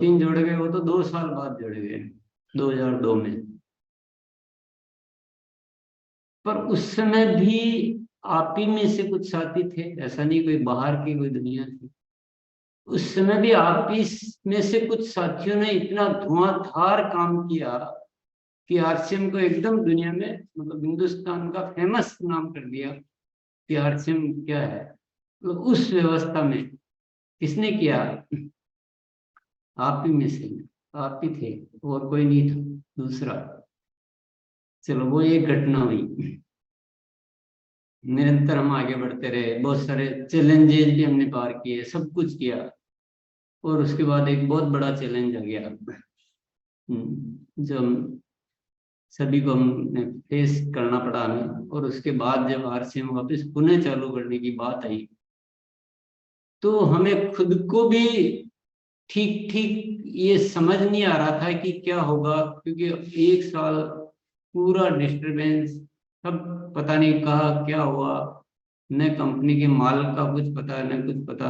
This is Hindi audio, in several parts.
तीन जुड़ गए, वो तो 2 साल बाद जुड़ गए, 2002 में। पर उस समय भी आप ही में से कुछ साथी थे, ऐसा नहीं कोई बाहर की कोई दुनिया थी। उस समय भी आप ही में से कुछ साथियों ने इतना धुआंधार काम किया कि आरसीएम को एकदम दुनिया में, मतलब हिंदुस्तान का फेमस नाम कर दिया कि आरसीएम क्या है। तो उस व्यवस्था में किसने किया? आप ही में से, आप ही थे, और कोई नहीं था दूसरा। चलो वो एक घटना हुई। निरंतर हम आगे बढ़ते रहे, बहुत सारे चैलेंजेस भी हमने पार किए, सब कुछ किया। और उसके बाद एक बहुत बड़ा चैलेंज आ गया, जो हम सभी को हमने फेस करना पड़ा हमें। और उसके बाद जब आरसीएम वापस पुनः चालू करने की बात आई, तो हमें खुद को भी ठीक ठीक ये समझ नहीं आ रहा था कि क्या होगा, क्योंकि 1 साल पूरा डिस्टरबेंस, सब पता नहीं कहा क्या हुआ। न कंपनी के माल का कुछ पता, न कुछ पता,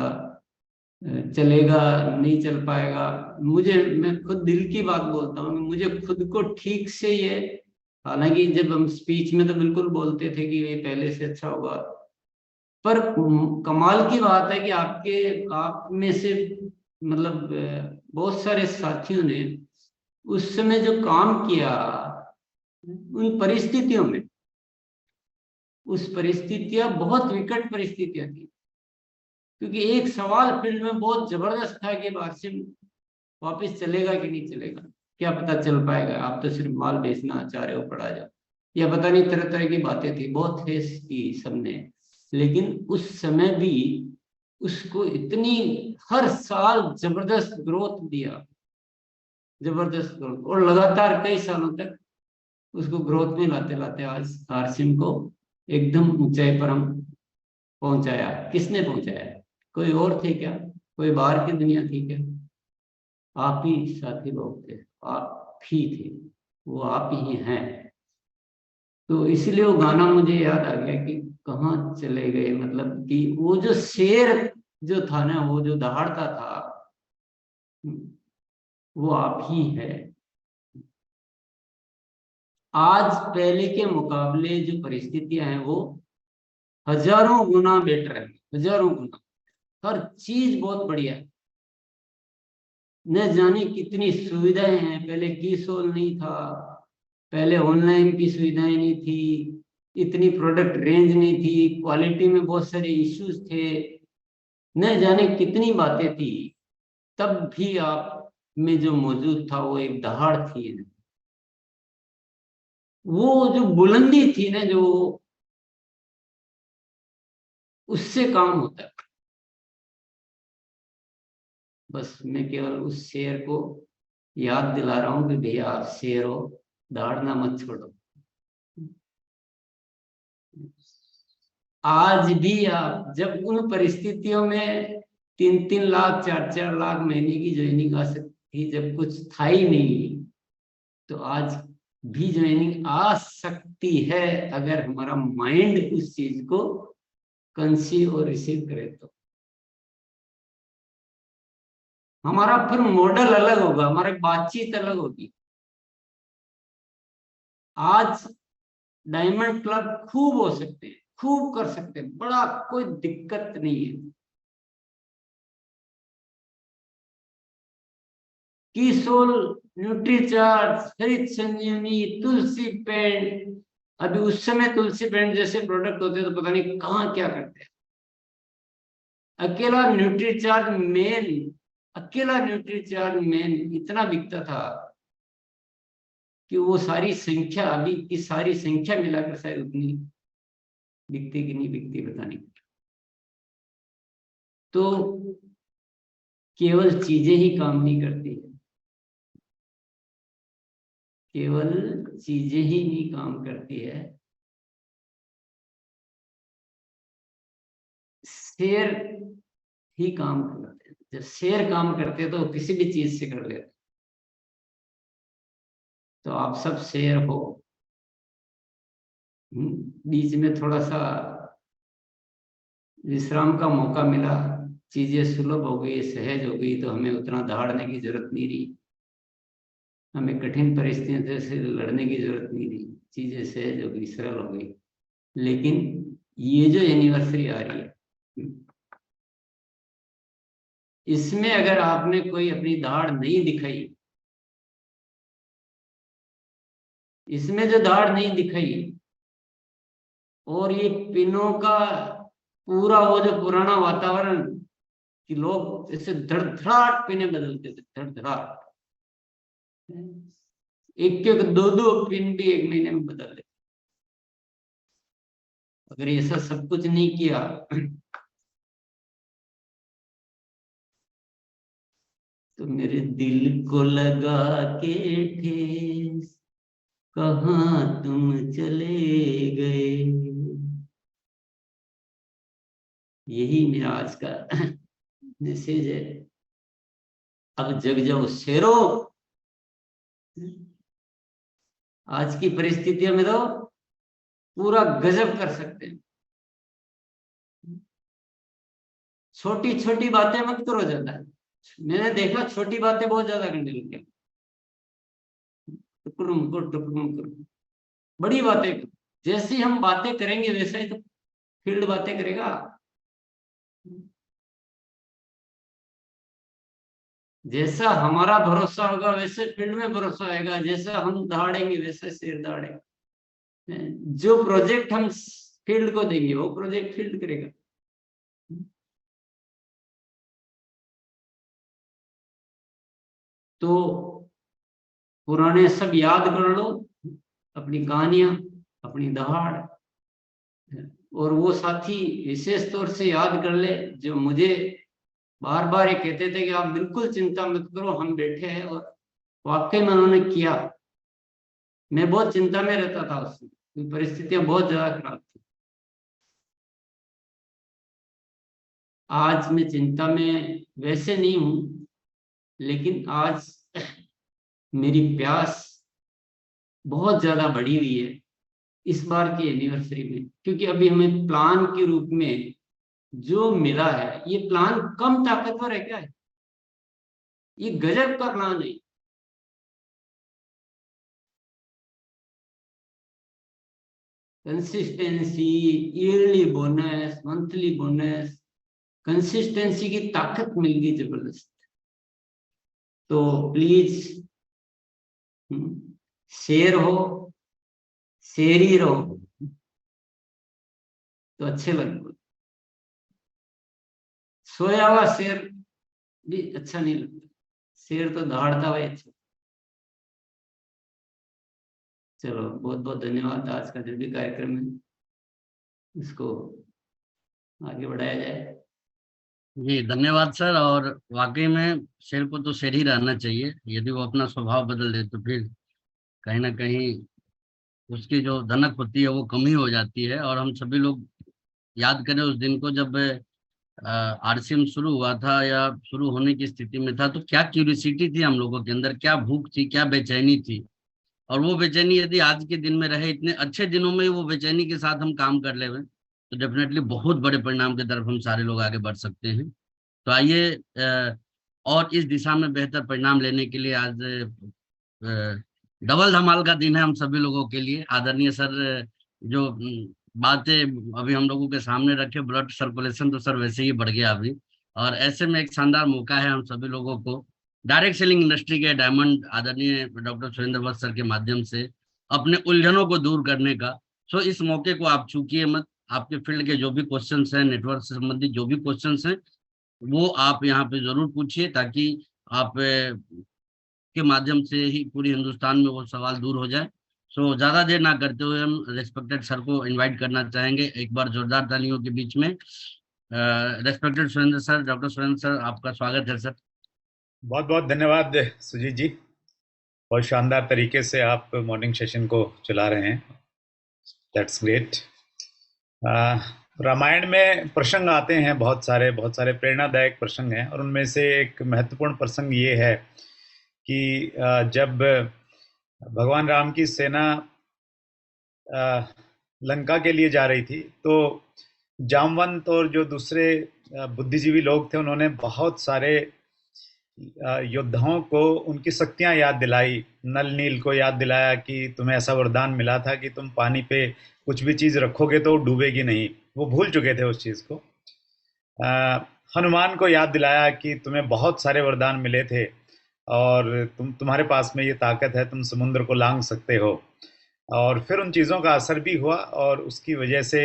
चलेगा नहीं चल पाएगा। मैं खुद दिल की बात बोलता हूँ, मुझे खुद को ठीक से ये, हालांकि जब हम स्पीच में तो बिल्कुल बोलते थे कि ये पहले से अच्छा होगा, पर कमाल की बात है कि आप में से, मतलब बहुत सारे साथियों ने उस समय जो काम किया, उन परिस्थितियों में, उस परिस्थितियां बहुत विकट परिस्थितियां थी। क्योंकि एक सवाल फील्ड में बहुत जबरदस्त था कि वासिम वापस चलेगा कि नहीं चलेगा, क्या पता चल पाएगा, आप तो सिर्फ माल बेचना चाह रहे हो, पड़ा जाओ, या पता नहीं, तरह तरह की बातें थी, बहुत फेस की सबने। लेकिन उस समय भी उसको इतनी, हर साल जबरदस्त ग्रोथ दिया, जबरदस्त ग्रोथ, और लगातार कई सालों तक उसको ग्रोथ में लाते लाते आज आरसीएम को एकदम ऊंचाई पर हम पहुंचाया। किसने पहुंचाया? कोई और थे क्या? कोई बाहर की दुनिया थी क्या? आप ही साथी लोग थे, आप ही थे, वो आप ही हैं। तो इसलिए वो गाना मुझे याद आ गया कि कहाँ चले गए, मतलब कि वो जो शेर जो था ना, वो जो दहाड़ता था, वो आप ही है। आज पहले के मुकाबले जो परिस्थितियां हैं वो हजारों गुना बेटर है, हजारों गुना। हर चीज बहुत बढ़िया है, न जाने कितनी सुविधाएं हैं। पहले की सोल नहीं था, पहले ऑनलाइन की सुविधाएं नहीं थी, इतनी प्रोडक्ट रेंज नहीं थी, क्वालिटी में बहुत सारे इश्यूज थे, न जाने कितनी बातें थी। तब भी आप में जो मौजूद था वो एक दहाड़ थी, वो जो बुलंदी थी ना, जो उससे काम होता है। बस मैं केवल उस शेर को याद दिला रहा हूँ कि भैया आप शेर हो, दहाड़ना मत छोड़ो। आज भी आप जब उन परिस्थितियों में 3-3 लाख 4-4 लाख महीने की ज्वाइनिंग आ सकती थी, जब कुछ था ही नहीं, तो आज भी ज्वाइनिंग आ सकती है अगर हमारा माइंड उस चीज को कंसीव और रिसीव करे। तो हमारा फिर मॉडल अलग होगा, हमारी बातचीत अलग होगी। आज डायमंड क्लब खूब हो सकते हैं, खूब कर सकते हैं, बड़ा कोई दिक्कत नहीं है। कीसोल, न्यूट्रीचार्ज, हरित संजीवनी, तुलसी पेंट, अभी उस समय तुलसी पेंट जैसे प्रोडक्ट होते तो पता नहीं कहाँ क्या करते। अकेला न्यूट्रीचार्ज मेन, अकेला न्यूट्रीचार्ज मेन इतना बिकता था कि वो सारी संख्या, अभी की सारी संख्या मिलाकर शायद उतनी बिकती कि नहीं बिकती, पता नहीं। तो केवल चीजें ही काम नहीं करती, केवल चीजें ही नहीं काम करती है, शेर ही काम करते हैं। जब शेर काम करते हैं तो किसी भी चीज से कर लेते। तो आप सब शेर हो। बीच में थोड़ा सा विश्राम का मौका मिला, चीजें सुलभ हो गई, सहज हो गई, तो हमें उतना दहाड़ने की जरूरत नहीं रही, हमें कठिन परिस्थितियों से लड़ने की जरूरत नहीं रही, चीजें सहज हो गई, सरल हो गई। लेकिन ये जो एनिवर्सरी आ रही है, इसमें अगर आपने कोई अपनी दाढ़ नहीं दिखाई, इसमें जो दाढ़ नहीं दिखाई, और ये पिनों का पूरा वो जो पुराना वातावरण कि लोग जैसे धड़धड़ाहट पिने बदलते थे, धड़धड़ाहट, एक एक दो दो पिन भी एक महीने में बदल देते, अगर ऐसा सब कुछ नहीं किया तो मेरे दिल को लगा के ठेस कहाँ तुम चले गए। यही मेरा आज का मैसेज है। अब जग जाओ शेरों, आज की परिस्थितियों में तो पूरा गजब कर सकते हैं। छोटी छोटी बातें मत करो ज्यादा, मैंने देखा छोटी बातें बहुत ज्यादा करने लग गए, टुकड़ुम को टुकड़ुम करो, बड़ी बातें करो। जैसी हम बातें करेंगे वैसा ही तो फील्ड बातें करेगा। जैसा हमारा भरोसा होगा वैसे फील्ड में भरोसा आएगा, जैसा हम दहाड़ेंगे वैसे शेर दहाड़ेगा। जो प्रोजेक्ट हम फील्ड को देंगे वो प्रोजेक्ट फील्ड करेगा। तो पुराने सब याद कर लो, अपनी कहानियां, अपनी दहाड़, और वो साथी विशेष तौर से याद कर ले जो मुझे बार बार ये कहते थे कि आप बिल्कुल चिंता मत करो, हम बैठे हैं, और वाकई में उन्होंने किया। मैं बहुत चिंता में रहता था उस समय, परिस्थितियां बहुत ज्यादा खराब थी। आज मैं चिंता में वैसे नहीं हूं, लेकिन आज मेरी प्यास बहुत ज्यादा बढ़ी हुई है इस बार की एनिवर्सरी में, क्योंकि अभी हमें प्लान के रूप में जो मिला है, ये प्लान कम ताकतवर है क्या है, ये गजब का प्लान है। Consistency, yearly bonus, monthly bonus, consistency की ताकत मिल गई जबरदस्त। तो प्लीज शेर हो, शेर ही रहो, तो अच्छे लगेगा। सोया हुआ शेर भी अच्छा नहीं लगता, शेर तो दहाड़ता हुआ अच्छा। चलो बहुत बहुत धन्यवाद। आज का जो भी कार्यक्रम है इसको आगे बढ़ाया जाए। जी धन्यवाद सर। और वाकई में शेर को तो शेर ही रहना चाहिए, यदि वो अपना स्वभाव बदल दे तो फिर कहीं ना कहीं उसकी जो धनक होती है वो कम ही हो जाती है। और हम सभी लोग याद करें उस दिन को जब आरसीएम शुरू हुआ था या शुरू होने की स्थिति में था, तो क्या क्यूरियोसिटी थी हम लोगों के अंदर, क्या भूख थी, क्या बेचैनी थी। और वो बेचैनी यदि आज के दिन में रहे, इतने अच्छे दिनों में वो बेचैनी के साथ हम काम कर ले तो डेफिनेटली बहुत बड़े परिणाम की तरफ हम सारे लोग आगे बढ़ सकते हैं। तो आइए और इस दिशा में बेहतर परिणाम लेने के लिए आज डबल धमाल का दिन है हम सभी लोगों के लिए। आदरणीय सर जो बातें अभी हम लोगों के सामने रखे, ब्लड सर्कुलेशन तो सर वैसे ही बढ़ गया अभी। और ऐसे में एक शानदार मौका है हम सभी लोगों को डायरेक्ट सेलिंग इंडस्ट्री के डायमंड आदरणीय डॉक्टर सुरेंद्र वत्स सर के माध्यम से अपने उलझनों को दूर करने का। सो इस मौके को आप चूकिए मत। आपके फील्ड के जो भी क्वेश्चंस हैं, नेटवर्क से संबंधित जो भी क्वेश्चंस हैं, वो आप यहाँ पे जरूर पूछिए, ताकि आप के माध्यम से ही पूरी हिंदुस्तान में वो सवाल दूर हो जाए। सो ज्यादा देर ना करते हुए हम रेस्पेक्टेड सर को इनवाइट करना चाहेंगे एक बार जोरदार तालियों के बीच में। Respected Surendra sir, doctor Surendra sir, आपका स्वागत है सर। बहुत बहुत धन्यवाद सुजीत जी, बहुत शानदार तरीके से आप मॉर्निंग सेशन को चला रहे हैं, दैट्स ग्रेट। रामायण में प्रसंग आते हैं बहुत सारे प्रेरणादायक प्रसंग हैं, और उनमें से एक महत्वपूर्ण प्रसंग ये है कि जब भगवान राम की सेना लंका के लिए जा रही थी, तो जामवंत और जो दूसरे बुद्धिजीवी लोग थे, उन्होंने बहुत सारे योद्धाओं को उनकी शक्तियां याद दिलाई। नल नील को याद दिलाया कि तुम्हें ऐसा वरदान मिला था कि तुम पानी पे कुछ भी चीज रखोगे तो डूबेगी नहीं, वो भूल चुके थे उस चीज को। हनुमान को याद दिलाया कि तुम्हें बहुत सारे वरदान मिले थे और तुम्हारे पास में ये ताकत है, तुम समुद्र को लांघ सकते हो। और फिर उन चीजों का असर भी हुआ और उसकी वजह से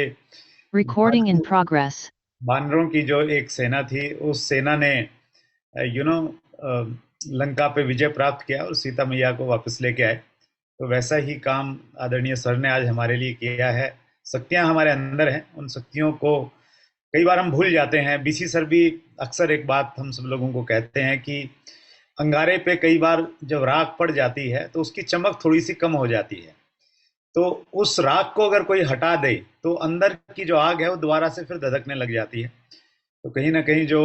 Recording in progress. बानरों की जो एक सेना थी, उस सेना ने लंका पे विजय प्राप्त किया और सीता मैया को वापस लेके आए। तो वैसा ही काम आदरणीय सर ने आज हमारे लिए किया है। शक्तियां हमारे अंदर हैं, उन शक्तियों को कई बार हम भूल जाते हैं। बीसी सर भी अक्सर एक बात हम सब लोगों को कहते हैं कि अंगारे पे कई बार जब राख पड़ जाती है तो उसकी चमक थोड़ी सी कम हो जाती है। तो उस राख को अगर कोई हटा दे तो अंदर की जो आग है वो दोबारा से फिर धधकने लग जाती है। तो कहीं ना कहीं जो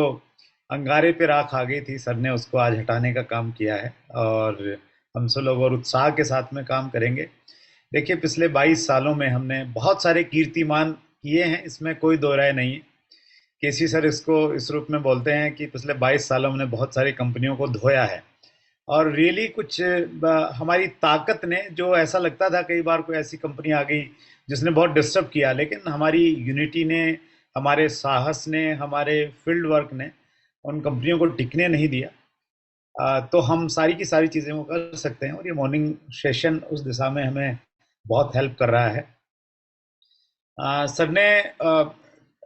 अंगारे पे राख आ गई थी, सर ने उसको आज हटाने का काम किया है और हम सब लोग और उत्साह के साथ में काम करेंगे। देखिए, पिछले 22 सालों में हमने बहुत सारे कीर्तिमान किए हैं, इसमें कोई दो राय नहीं है। केसी सर इसको इस रूप में बोलते हैं कि पिछले 22 सालों में बहुत सारी कंपनियों को धोया है। और रियली कुछ हमारी ताकत ने, जो ऐसा लगता था कई बार कोई ऐसी कंपनी आ गई जिसने बहुत डिस्टर्ब किया, लेकिन हमारी यूनिटी ने, हमारे साहस ने, हमारे फील्ड वर्क ने उन कंपनियों को टिकने नहीं दिया। तो हम सारी की सारी चीज़ें वो कर सकते हैं और ये मॉर्निंग सेशन उस दिशा में हमें बहुत हेल्प कर रहा है। सर ने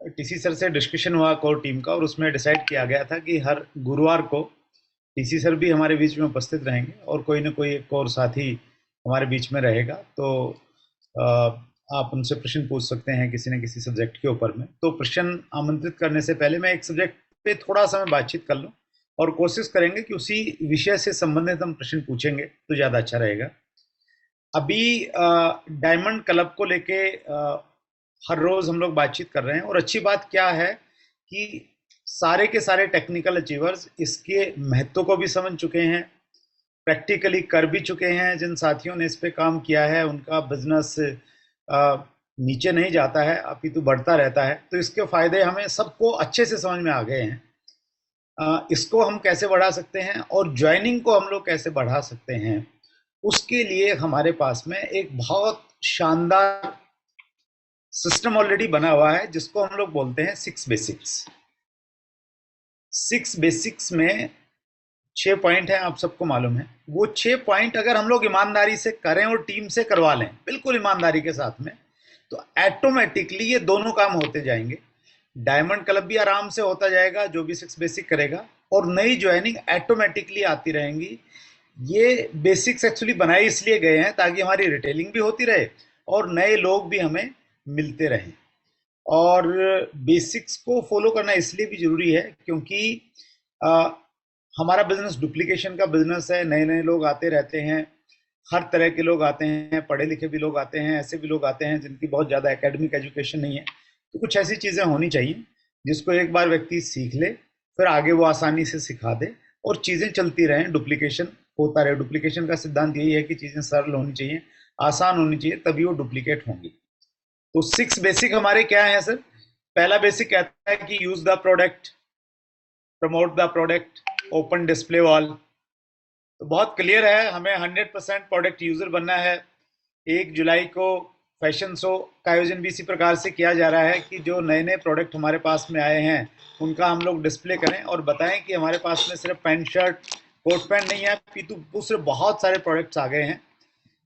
टीसी सर से डिस्कशन हुआ कोर टीम का और उसमें डिसाइड किया गया था कि हर गुरुवार को टीसी सर भी हमारे बीच में उपस्थित रहेंगे और कोई ना कोई एक और साथी हमारे बीच में रहेगा। तो आप उनसे प्रश्न पूछ सकते हैं किसी न किसी सब्जेक्ट के ऊपर में। तो प्रश्न आमंत्रित करने से पहले मैं एक सब्जेक्ट पे थोड़ा सा मैं बातचीत कर लूँ और कोशिश करेंगे कि उसी विषय से संबंधित हम प्रश्न पूछेंगे तो ज़्यादा अच्छा रहेगा। अभी डायमंड क्लब को लेके हर रोज हम लोग बातचीत कर रहे हैं और अच्छी बात क्या है कि सारे के सारे टेक्निकल अचीवर्स इसके महत्व को भी समझ चुके हैं, प्रैक्टिकली कर भी चुके हैं। जिन साथियों ने इस पे काम किया है उनका बिजनेस नीचे नहीं जाता है, अपितु बढ़ता रहता है। तो इसके फायदे हमें सबको अच्छे से समझ में आ गए हैं। इसको हम कैसे बढ़ा सकते हैं और ज्वाइनिंग को हम लोग कैसे बढ़ा सकते हैं, उसके लिए हमारे पास में एक बहुत शानदार सिस्टम ऑलरेडी बना हुआ है जिसको हम लोग बोलते हैं 6 बेसिक्स। 6 बेसिक्स में 6 पॉइंट हैं, आप सबको मालूम है। वो 6 पॉइंट अगर हम लोग ईमानदारी से करें और टीम से करवा लें बिल्कुल ईमानदारी के साथ में, तो ऑटोमेटिकली ये दोनों काम होते जाएंगे। डायमंड क्लब भी आराम से होता जाएगा जो भी 6 बेसिक करेगा, और नई ज्वाइनिंग ऑटोमेटिकली आती रहेंगी। ये बेसिक्स एक्चुअली बनाए इसलिए गए हैं ताकि हमारी रिटेलिंग भी होती रहे और नए लोग भी हमें मिलते रहें। और बेसिक्स को फॉलो करना इसलिए भी जरूरी है क्योंकि हमारा बिजनेस डुप्लीकेशन का बिजनेस है। नए नए लोग आते रहते हैं, हर तरह के लोग आते हैं, पढ़े लिखे भी लोग आते हैं, ऐसे भी लोग आते हैं जिनकी बहुत ज़्यादा एकेडमिक एजुकेशन नहीं है। तो कुछ ऐसी चीज़ें होनी चाहिए जिसको एक बार व्यक्ति सीख ले, फिर आगे वो आसानी से सिखा दे और चीज़ें चलती रहें, डुप्लीकेशन होता रहे। डुप्लीकेशन का सिद्धांत यही है कि चीज़ें सरल होनी चाहिए, आसान होनी चाहिए, तभी वो डुप्लीकेट होंगी। तो 6 बेसिक हमारे क्या है सर? पहला बेसिक कहता है कि use the product, promote the product, open display wall. तो बहुत क्लियर है, हमें 100% प्रोडक्ट यूजर बनना है। 1 जुलाई को फैशन शो का आयोजन भी इसी प्रकार से किया जा रहा है कि जो नए नए प्रोडक्ट हमारे पास में आए हैं उनका हम लोग डिस्प्ले करें और बताएं कि हमारे पास में सिर्फ पैंट शर्ट कोट पैंट नहीं है, पितु दूसरे बहुत सारे प्रोडक्ट्स आ गए हैं।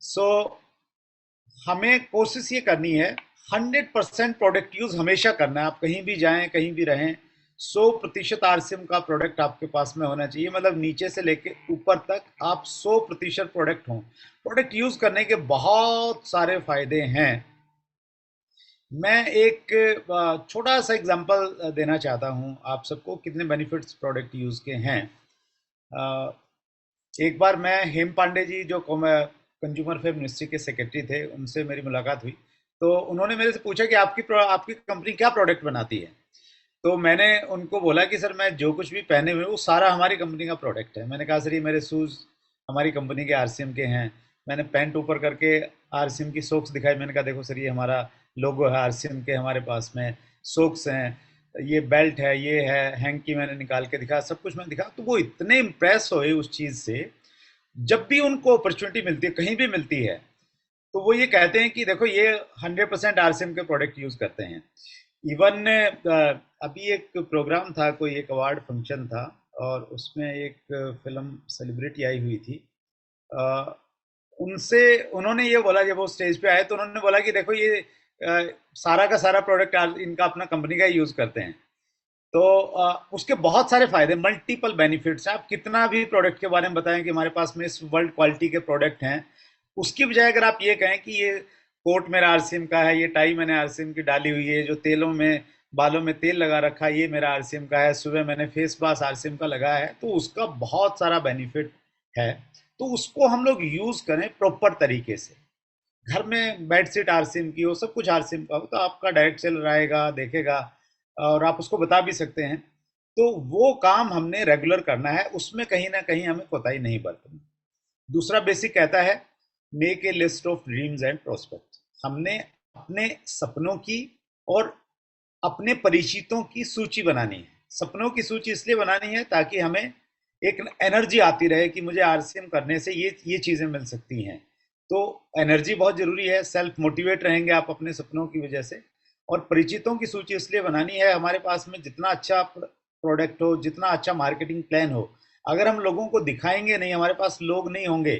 सो हमें कोशिश ये करनी है 100% प्रोडक्ट यूज हमेशा करना है। आप कहीं भी जाएं, कहीं भी रहें, 100% आरसीएम का प्रोडक्ट आपके पास में होना चाहिए। मतलब नीचे से लेके ऊपर तक आप 100% प्रोडक्ट हों। प्रोडक्ट यूज करने के बहुत सारे फायदे हैं। मैं एक छोटा सा एग्जांपल देना चाहता हूं आप सबको, कितने बेनिफिट्स प्रोडक्ट यूज के हैं। एक बार मैं हेम पांडे जी जो कंज्यूमर अफेयर मिनिस्ट्री के सेक्रेटरी थे, उनसे मेरी मुलाकात हुई। तो उन्होंने मेरे से पूछा कि आपकी कंपनी क्या प्रोडक्ट बनाती है। तो मैंने उनको बोला कि सर मैं जो कुछ भी पहने हुए वो सारा हमारी कंपनी का प्रोडक्ट है। मैंने कहा सर ये मेरे शूज़ हमारी कंपनी के आरसीएम के हैं। मैंने पैंट ऊपर करके आरसीएम की सोक्स दिखाई, मैंने कहा देखो सर ये हमारा लोगो है आरसीएम के, हमारे पास में सोक्स हैं। ये बेल्ट है, ये है, हैंकी मैंने निकाल के दिखा, सब कुछ मैंने दिखा, तो वो इतने इम्प्रेस हुए उस चीज़ से। जब भी उनको अपॉर्चुनिटी मिलती है, कहीं भी मिलती है, तो वो ये कहते हैं कि देखो ये 100% आरसीएम के प्रोडक्ट यूज़ करते हैं। इवन अभी एक प्रोग्राम था, कोई एक अवार्ड फंक्शन था, और उसमें एक फिल्म सेलिब्रिटी आई हुई थी। उनसे उन्होंने ये बोला, जब वो स्टेज पे आए तो उन्होंने बोला कि देखो ये सारा का सारा प्रोडक्ट इनका अपना कंपनी का यूज़ करते हैं। तो उसके बहुत सारे फायदे, मल्टीपल बेनिफिट्स हैं। आप कितना भी प्रोडक्ट के बारे में बताएं कि हमारे पास में इस वर्ल्ड क्वालिटी के प्रोडक्ट हैं, उसकी बजाय अगर आप ये कहें कि ये कोट मेरा आरसीएम का है, ये टाई मैंने आरसीएम की डाली हुई है, जो तेलों में बालों में तेल लगा रखा है ये मेरा आरसीएम का है, सुबह मैंने फेस मास्क आरसीएम का लगाया है, तो उसका बहुत सारा बेनिफिट है। तो उसको हम लोग यूज़ करें प्रॉपर तरीके से। घर में बेडशीट आरसीएम की हो, सब कुछ आरसीएम का हो, तो आपका डायरेक्ट सेल रहेगा, देखेगा, और आप उसको बता भी सकते हैं। तो वो काम हमने रेगुलर करना है, उसमें कहीं ना कहीं हमें कोताही नहीं बरतनी। दूसरा बेसिक कहता है make a list of dreams and prospect. हमने अपने सपनों की और अपने परिचितों की सूची बनानी है। सपनों की सूची इसलिए बनानी है ताकि हमें एक एनर्जी आती रहे कि मुझे आरसीएम करने से ये चीज़ें मिल सकती हैं। तो एनर्जी बहुत ज़रूरी है, सेल्फ मोटिवेट रहेंगे आप अपने सपनों की वजह से। और परिचितों की सूची इसलिए बनानी है, हमारे पास में जितना अच्छा प्रोडक्ट हो, जितना अच्छा मार्केटिंग प्लान हो, अगर हम लोगों को दिखाएंगे नहीं, हमारे पास लोग नहीं होंगे,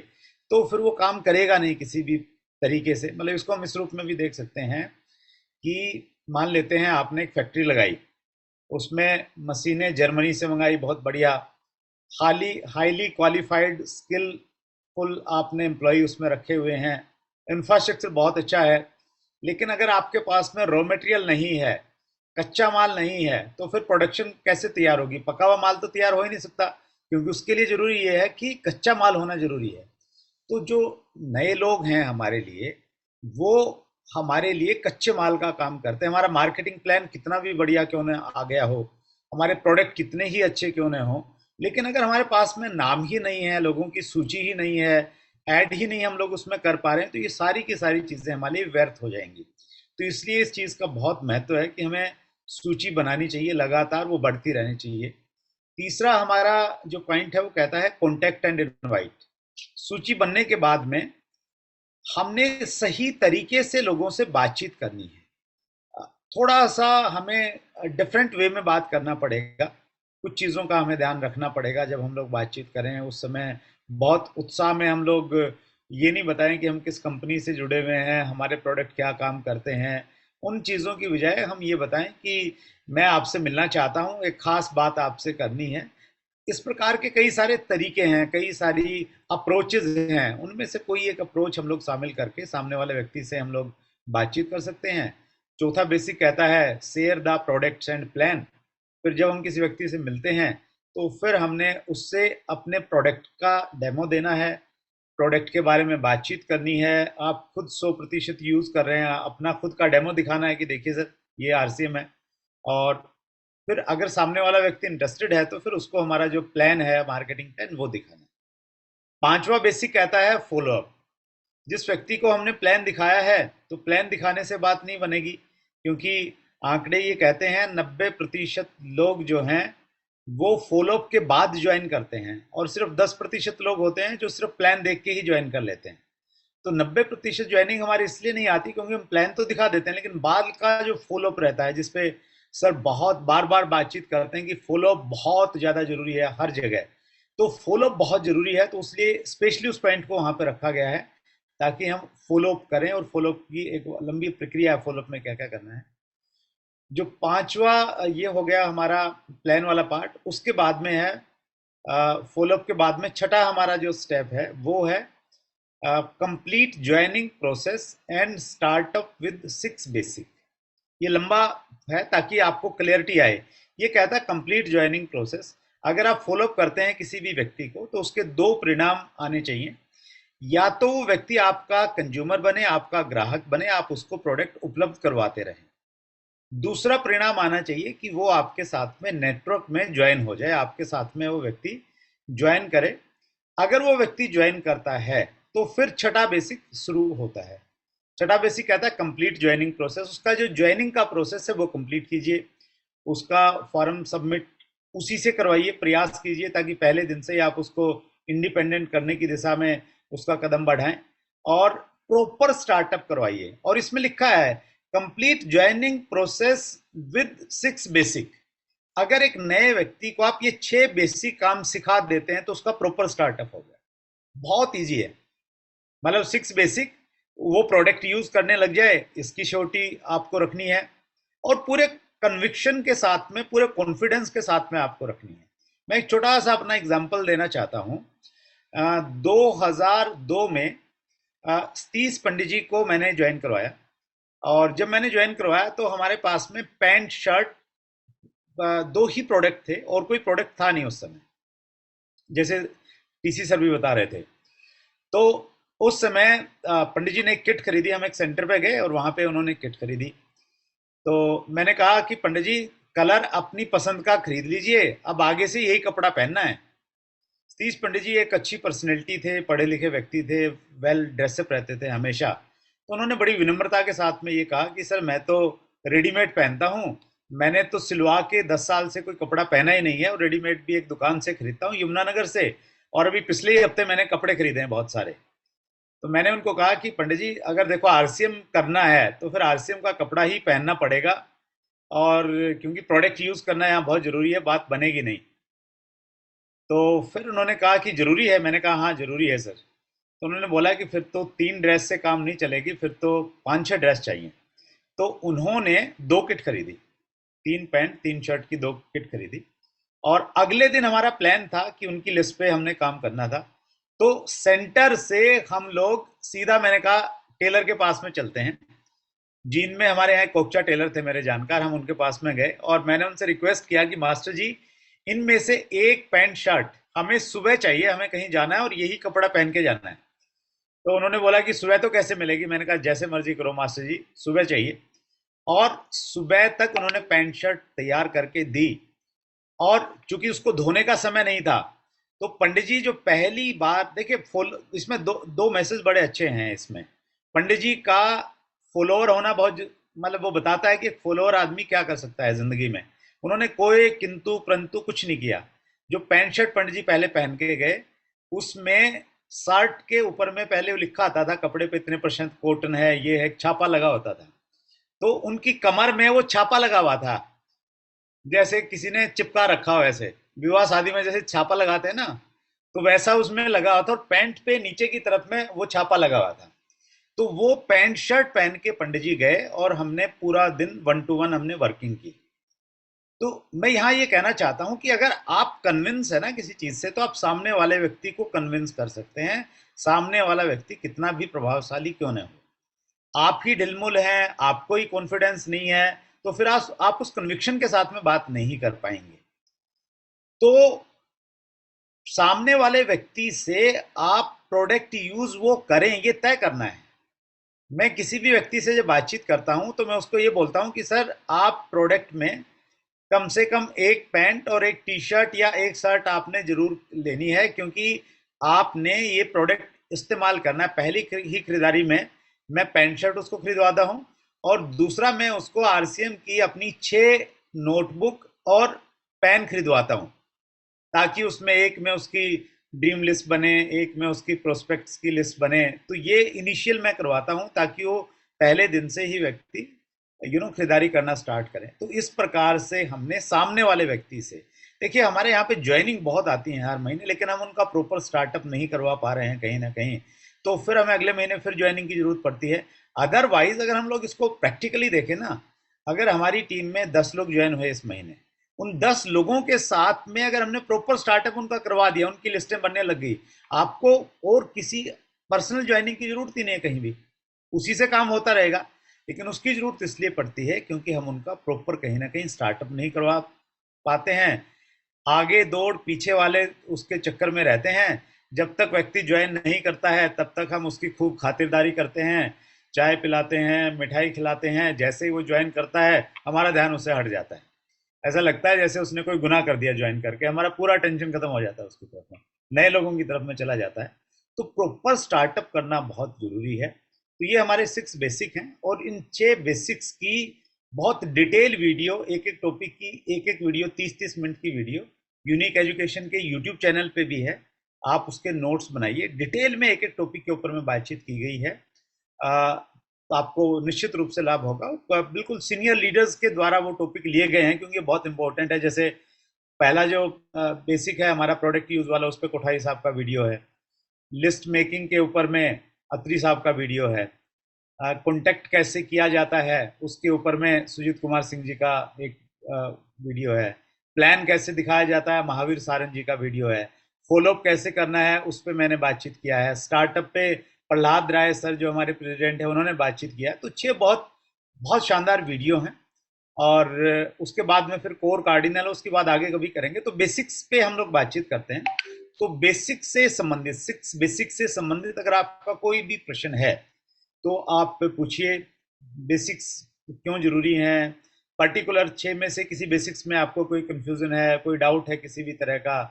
तो फिर वो काम करेगा नहीं किसी भी तरीके से। मतलब इसको हम इस रूप में भी देख सकते हैं कि मान लेते हैं आपने एक फैक्ट्री लगाई, उसमें मशीनें जर्मनी से मंगाई, बहुत बढ़िया, हाईली क्वालिफाइड स्किलफुल आपने एम्प्लॉय उसमें रखे हुए हैं, इंफ्रास्ट्रक्चर बहुत अच्छा है। लेकिन अगर आपके पास में रॉ मटेरियल नहीं है, कच्चा माल नहीं है, तो फिर प्रोडक्शन कैसे तैयार होगी? पका हुआ माल तो तैयार हो ही नहीं सकता, क्योंकि उसके लिए ज़रूरी ये है कि कच्चा माल होना ज़रूरी है। तो जो नए लोग हैं हमारे लिए, वो हमारे लिए कच्चे माल का काम करते हैं। हमारा मार्केटिंग प्लान कितना भी बढ़िया क्यों न आ गया हो, हमारे प्रोडक्ट कितने ही अच्छे क्यों न हो, लेकिन अगर हमारे पास में नाम ही नहीं है, लोगों की सूची ही नहीं है, ऐड ही नहीं हम लोग उसमें कर पा रहे हैं, तो ये सारी की सारी चीज़ें हमारे लिए व्यर्थ हो जाएंगी। तो इसलिए इस चीज़ का बहुत महत्व है कि हमें सूची बनानी चाहिए, लगातार वो बढ़ती रहनी चाहिए। तीसरा हमारा जो पॉइंट है वो कहता है कॉन्टेक्ट एंड इनवाइट। सूची बनने के बाद में हमने सही तरीके से लोगों से बातचीत करनी है। थोड़ा सा हमें डिफरेंट वे में बात करना पड़ेगा, कुछ चीज़ों का हमें ध्यान रखना पड़ेगा जब हम लोग बातचीत करें। उस समय बहुत उत्साह में हम लोग ये नहीं बताएं कि हम किस कंपनी से जुड़े हुए हैं, हमारे प्रोडक्ट क्या काम करते हैं। उन चीज़ों की बजाय हम ये बताएं कि मैं आपसे मिलना चाहता हूँ, एक ख़ास बात आपसे करनी है। इस प्रकार के कई सारे तरीके हैं, कई सारी अप्रोचेज हैं, उनमें से कोई एक अप्रोच हम लोग शामिल करके सामने वाले व्यक्ति से हम लोग बातचीत कर सकते हैं। चौथा बेसिक कहता है share the products and plan. फिर जब हम किसी व्यक्ति से मिलते हैं तो फिर हमने उससे अपने प्रोडक्ट का डेमो देना है, प्रोडक्ट के बारे में बातचीत करनी है। आप खुद 100% यूज़ कर रहे हैं, अपना खुद का डेमो दिखाना है कि देखिए सर ये आरसीएम है। और फिर अगर सामने वाला व्यक्ति इंटरेस्टेड है तो फिर उसको हमारा जो प्लान है, मार्केटिंग प्लान, वो दिखाना है। पांचवा बेसिक कहता है फॉलो अप। जिस व्यक्ति को हमने प्लान दिखाया है, तो प्लान दिखाने से बात नहीं बनेगी, क्योंकि आंकड़े ये कहते हैं 90% लोग जो हैं वो फॉलोअप के बाद ज्वाइन करते हैं, और सिर्फ 10% लोग होते हैं जो सिर्फ प्लान देख के ही ज्वाइन कर लेते हैं। तो 90% ज्वाइनिंग हमारी इसलिए नहीं आती क्योंकि हम प्लान तो दिखा देते हैं, लेकिन बाद का जो फॉलोअप रहता है, जिसपे सर बहुत बार बार बातचीत करते हैं कि फॉलोअप बहुत ज़्यादा जरूरी है हर जगह। तो फॉलोअप बहुत जरूरी है, तो इसलिए स्पेशली उस पॉइंट को वहाँ पर रखा गया है ताकि हम फॉलोअप करें, और फॉलोअप की एक लंबी प्रक्रिया है, फॉलोअप में क्या क्या करना है। जो पांचवा ये हो गया हमारा प्लान वाला पार्ट। उसके बाद में है फॉलोअप के बाद में छठा हमारा जो स्टेप है वो है complete joining process and startup with 6 basic. ये लंबा है ताकि आपको क्लियरिटी आए। ये कहता है कंप्लीट ज्वाइनिंग प्रोसेस। अगर आप फॉलोअप करते हैं किसी भी व्यक्ति को तो उसके 2 परिणाम आने चाहिए। या तो वो व्यक्ति आपका कंज्यूमर बने, आपका ग्राहक बने, आप उसको प्रोडक्ट उपलब्ध करवाते रहें। दूसरा परिणाम आना चाहिए कि वो आपके साथ में नेटवर्क में ज्वाइन हो जाए, आपके साथ में वो व्यक्ति ज्वाइन करे। अगर वो व्यक्ति ज्वाइन करता है तो फिर छठा बेसिक शुरू होता है। छठा बेसिक कहता है कंप्लीट ज्वाइनिंग प्रोसेस। उसका जो ज्वाइनिंग का प्रोसेस है वो कंप्लीट कीजिए। उसका फॉर्म सबमिट उसी से करवाइए, प्रयास कीजिए ताकि पहले दिन से ही आप उसको इंडिपेंडेंट करने की दिशा में उसका कदम बढ़ाएं, और प्रॉपर स्टार्टअप करवाइए। और इसमें लिखा है complete joining process with 6 basic. अगर एक नए व्यक्ति को आप ये 6 बेसिक काम सिखा देते हैं तो उसका प्रॉपर स्टार्टअप हो गया। बहुत इजी है, मतलब 6 बेसिक, वो प्रोडक्ट यूज करने लग जाए, इसकी श्योरिटी आपको रखनी है, और पूरे कन्विक्शन के साथ में, पूरे कॉन्फिडेंस के साथ में आपको रखनी है। मैं एक छोटा सा अपना एग्जांपल देना चाहता हूं। 2002 में सतीश पंडित जी को मैंने ज्वाइन करवाया, और जब मैंने ज्वाइन करवाया तो हमारे पास में पैंट शर्ट 2 ही प्रोडक्ट थे और कोई प्रोडक्ट था नहीं उस समय, जैसे टीसी सर भी बता रहे थे। तो उस समय पंडित जी ने एक किट खरीदी, हम एक सेंटर पे गए और वहां पे उन्होंने किट खरीदी। तो मैंने कहा कि पंडित जी कलर अपनी पसंद का खरीद लीजिए, अब आगे से यही कपड़ा पहनना है। सतीश पंडित जी एक अच्छी पर्सनैलिटी थे, पढ़े लिखे व्यक्ति थे, वेल ड्रेसअप रहते थे हमेशा। तो उन्होंने बड़ी विनम्रता के साथ में ये कहा कि सर मैं तो रेडीमेड पहनता हूँ, मैंने तो सिलवा के 10 साल से कोई कपड़ा पहना ही नहीं है, और रेडीमेड भी एक दुकान से खरीदता हूँ यमुनानगर से, और अभी पिछले ही हफ्ते मैंने कपड़े खरीदे हैं बहुत सारे। तो मैंने उनको कहा कि पंडित जी अगर देखो आरसीएम करना है तो फिर आरसीएम का कपड़ा ही पहनना पड़ेगा, और क्योंकि प्रोडक्ट यूज करना यहाँ बहुत जरूरी है, बात बनेगी नहीं। तो फिर उन्होंने कहा कि जरूरी है, मैंने कहा हाँ जरूरी है सर। तो उन्होंने बोला कि फिर तो 3 ड्रेस से काम नहीं चलेगी, फिर तो 5-6 ड्रेस चाहिए। तो उन्होंने 2 किट खरीदी, 3 पैंट 3 शर्ट की 2 किट खरीदी, और अगले दिन हमारा प्लान था कि उनकी लिस्ट पे हमने काम करना था। तो सेंटर से हम लोग सीधा, मैंने कहा टेलर के पास में चलते हैं, जीन में हमारे यहाँ कोकचा टेलर थे मेरे जानकार, हम उनके पास में गए और मैंने उनसे रिक्वेस्ट किया कि मास्टर जी इनमें से एक पैंट शर्ट हमें सुबह चाहिए, हमें कहीं जाना है और यही कपड़ा पहन के जाना है। तो उन्होंने बोला कि सुबह तो कैसे मिलेगी, मैंने कहा जैसे मर्जी करो मास्टर जी, सुबह चाहिए। और सुबह तक उन्होंने पैंट शर्ट तैयार करके दी, और चूंकि उसको धोने का समय नहीं था, तो पंडित जी जो पहली बार, देखिए फुल इसमें दो मैसेज बड़े अच्छे हैं इसमें। पंडित जी का फॉलोअर होना बहुत, मतलब वो बताता है कि फॉलोअर आदमी क्या कर सकता है जिंदगी में। उन्होंने कोई किंतु परंतु कुछ नहीं किया। जो पैंट शर्ट पंडित जी पहले पहन के गए, उसमें शर्ट के ऊपर में पहले लिखा आता था कपड़े पे इतने % कॉटन है, ये है, छापा लगा होता था। तो उनकी कमर में वो छापा लगा हुआ था, जैसे किसी ने चिपका रखा हो, ऐसे विवाह शादी में जैसे छापा लगाते हैं ना, तो वैसा उसमें लगा हुआ था, और पैंट पे नीचे की तरफ में वो छापा लगा हुआ था। तो वो पैंट शर्ट पहन के पंडित जी गए और हमने पूरा दिन 1 to 1 हमने वर्किंग की। तो मैं यहाँ ये कहना चाहता हूँ कि अगर आप कन्विंस है ना किसी चीज से, तो आप सामने वाले व्यक्ति को कन्विंस कर सकते हैं, सामने वाला व्यक्ति कितना भी प्रभावशाली क्यों न हो। आप ही ढिलमुल हैं, आपको ही कॉन्फिडेंस नहीं है, तो फिर आप उस कन्विक्शन के साथ में बात नहीं कर पाएंगे। तो सामने वाले व्यक्ति से आप प्रोडक्ट यूज वो करें, ये तय करना है। मैं किसी भी व्यक्ति से जब बातचीत करता हूं तो मैं उसको ये बोलता हूं कि सर आप प्रोडक्ट में कम से कम एक पैंट और एक टी शर्ट या एक शर्ट आपने जरूर लेनी है, क्योंकि आपने ये प्रोडक्ट इस्तेमाल करना है। पहली ही खरीदारी में मैं पैंट शर्ट उसको खरीदवाता हूँ, और दूसरा मैं उसको आरसीएम की अपनी 6 नोटबुक और पेन खरीदवाता हूँ, ताकि उसमें एक में उसकी ड्रीम लिस्ट बने, एक में उसकी प्रोस्पेक्ट्स की लिस्ट बने। तो ये इनिशियल मैं करवाता हूँ ताकि वो पहले दिन से ही व्यक्ति खरीदारी करना स्टार्ट करें। तो इस प्रकार से हमने सामने वाले व्यक्ति से, देखिए हमारे यहाँ पे ज्वाइनिंग बहुत आती है हर महीने, लेकिन हम उनका प्रॉपर स्टार्टअप नहीं करवा पा रहे हैं कहीं ना कहीं, तो फिर हमें अगले महीने फिर ज्वाइनिंग की जरूरत पड़ती है। अदरवाइज अगर हम लोग इसको प्रैक्टिकली देखें ना, अगर हमारी टीम में 10 लोग ज्वाइन हुए इस महीने, उन 10 लोगों के साथ में अगर हमने प्रॉपर स्टार्टअप उनका करवा दिया, उनकी लिस्टें बनने लग गई, आपको और किसी पर्सनल ज्वाइनिंग की जरूरत ही नहीं है कहीं भी, उसी से काम होता रहेगा। लेकिन उसकी जरूरत इसलिए पड़ती है क्योंकि हम उनका प्रॉपर कहीं ना कहीं स्टार्टअप नहीं करवा पाते हैं, आगे दौड़ पीछे वाले उसके चक्कर में रहते हैं। जब तक व्यक्ति ज्वाइन नहीं करता है तब तक हम उसकी खूब खातिरदारी करते हैं, चाय पिलाते हैं, मिठाई खिलाते हैं। जैसे ही वो ज्वाइन करता है हमारा ध्यान उससे हट जाता है, ऐसा लगता है जैसे उसने कोई गुनाह कर दिया ज्वाइन करके, हमारा पूरा टेंशन खत्म हो जाता है उसकी तरफ में, नए लोगों की तरफ में चला जाता है। तो प्रॉपर स्टार्टअप करना बहुत जरूरी है। तो ये हमारे 6 बेसिक हैं, और इन 6 बेसिक्स की बहुत डिटेल वीडियो, एक एक टॉपिक की एक एक वीडियो, 30-30 मिनट की वीडियो यूनिक एजुकेशन के यूट्यूब चैनल पे भी है। आप उसके नोट्स बनाइए, डिटेल में एक एक टॉपिक के ऊपर में बातचीत की गई है। तो आपको निश्चित रूप से लाभ होगा। बिल्कुल सीनियर लीडर्स के द्वारा वो टॉपिक लिए गए हैं क्योंकि ये बहुत इंपॉर्टेंट है। जैसे पहला जो बेसिक है हमारा प्रोडक्ट यूज वाला, उस पर कोठारी साहब का वीडियो है। लिस्ट मेकिंग के ऊपर में अत्री साहब का वीडियो है। कॉन्टैक्ट कैसे किया जाता है उसके ऊपर में सुजीत कुमार सिंह जी का एक वीडियो है। प्लान कैसे दिखाया जाता है महावीर सारन जी का वीडियो है। फॉलोअप कैसे करना है उस पर मैंने बातचीत किया है। स्टार्टअप पे प्रहलाद राय सर जो हमारे प्रेसिडेंट है उन्होंने बातचीत किया। तो 6 बहुत बहुत शानदार वीडियो हैं। और उसके बाद में फिर कोर कार्डिनल, उसके बाद आगे कभी करेंगे। तो बेसिक्स पे हम लोग बातचीत करते हैं। तो बेसिक से संबंधित 6 बेसिक से संबंधित अगर आपका कोई भी प्रश्न है तो आप पूछिए। बेसिक्स क्यों जरूरी हैं, पर्टिकुलर 6 में से किसी बेसिक्स में आपको कोई कंफ्यूजन है, कोई डाउट है किसी भी तरह का,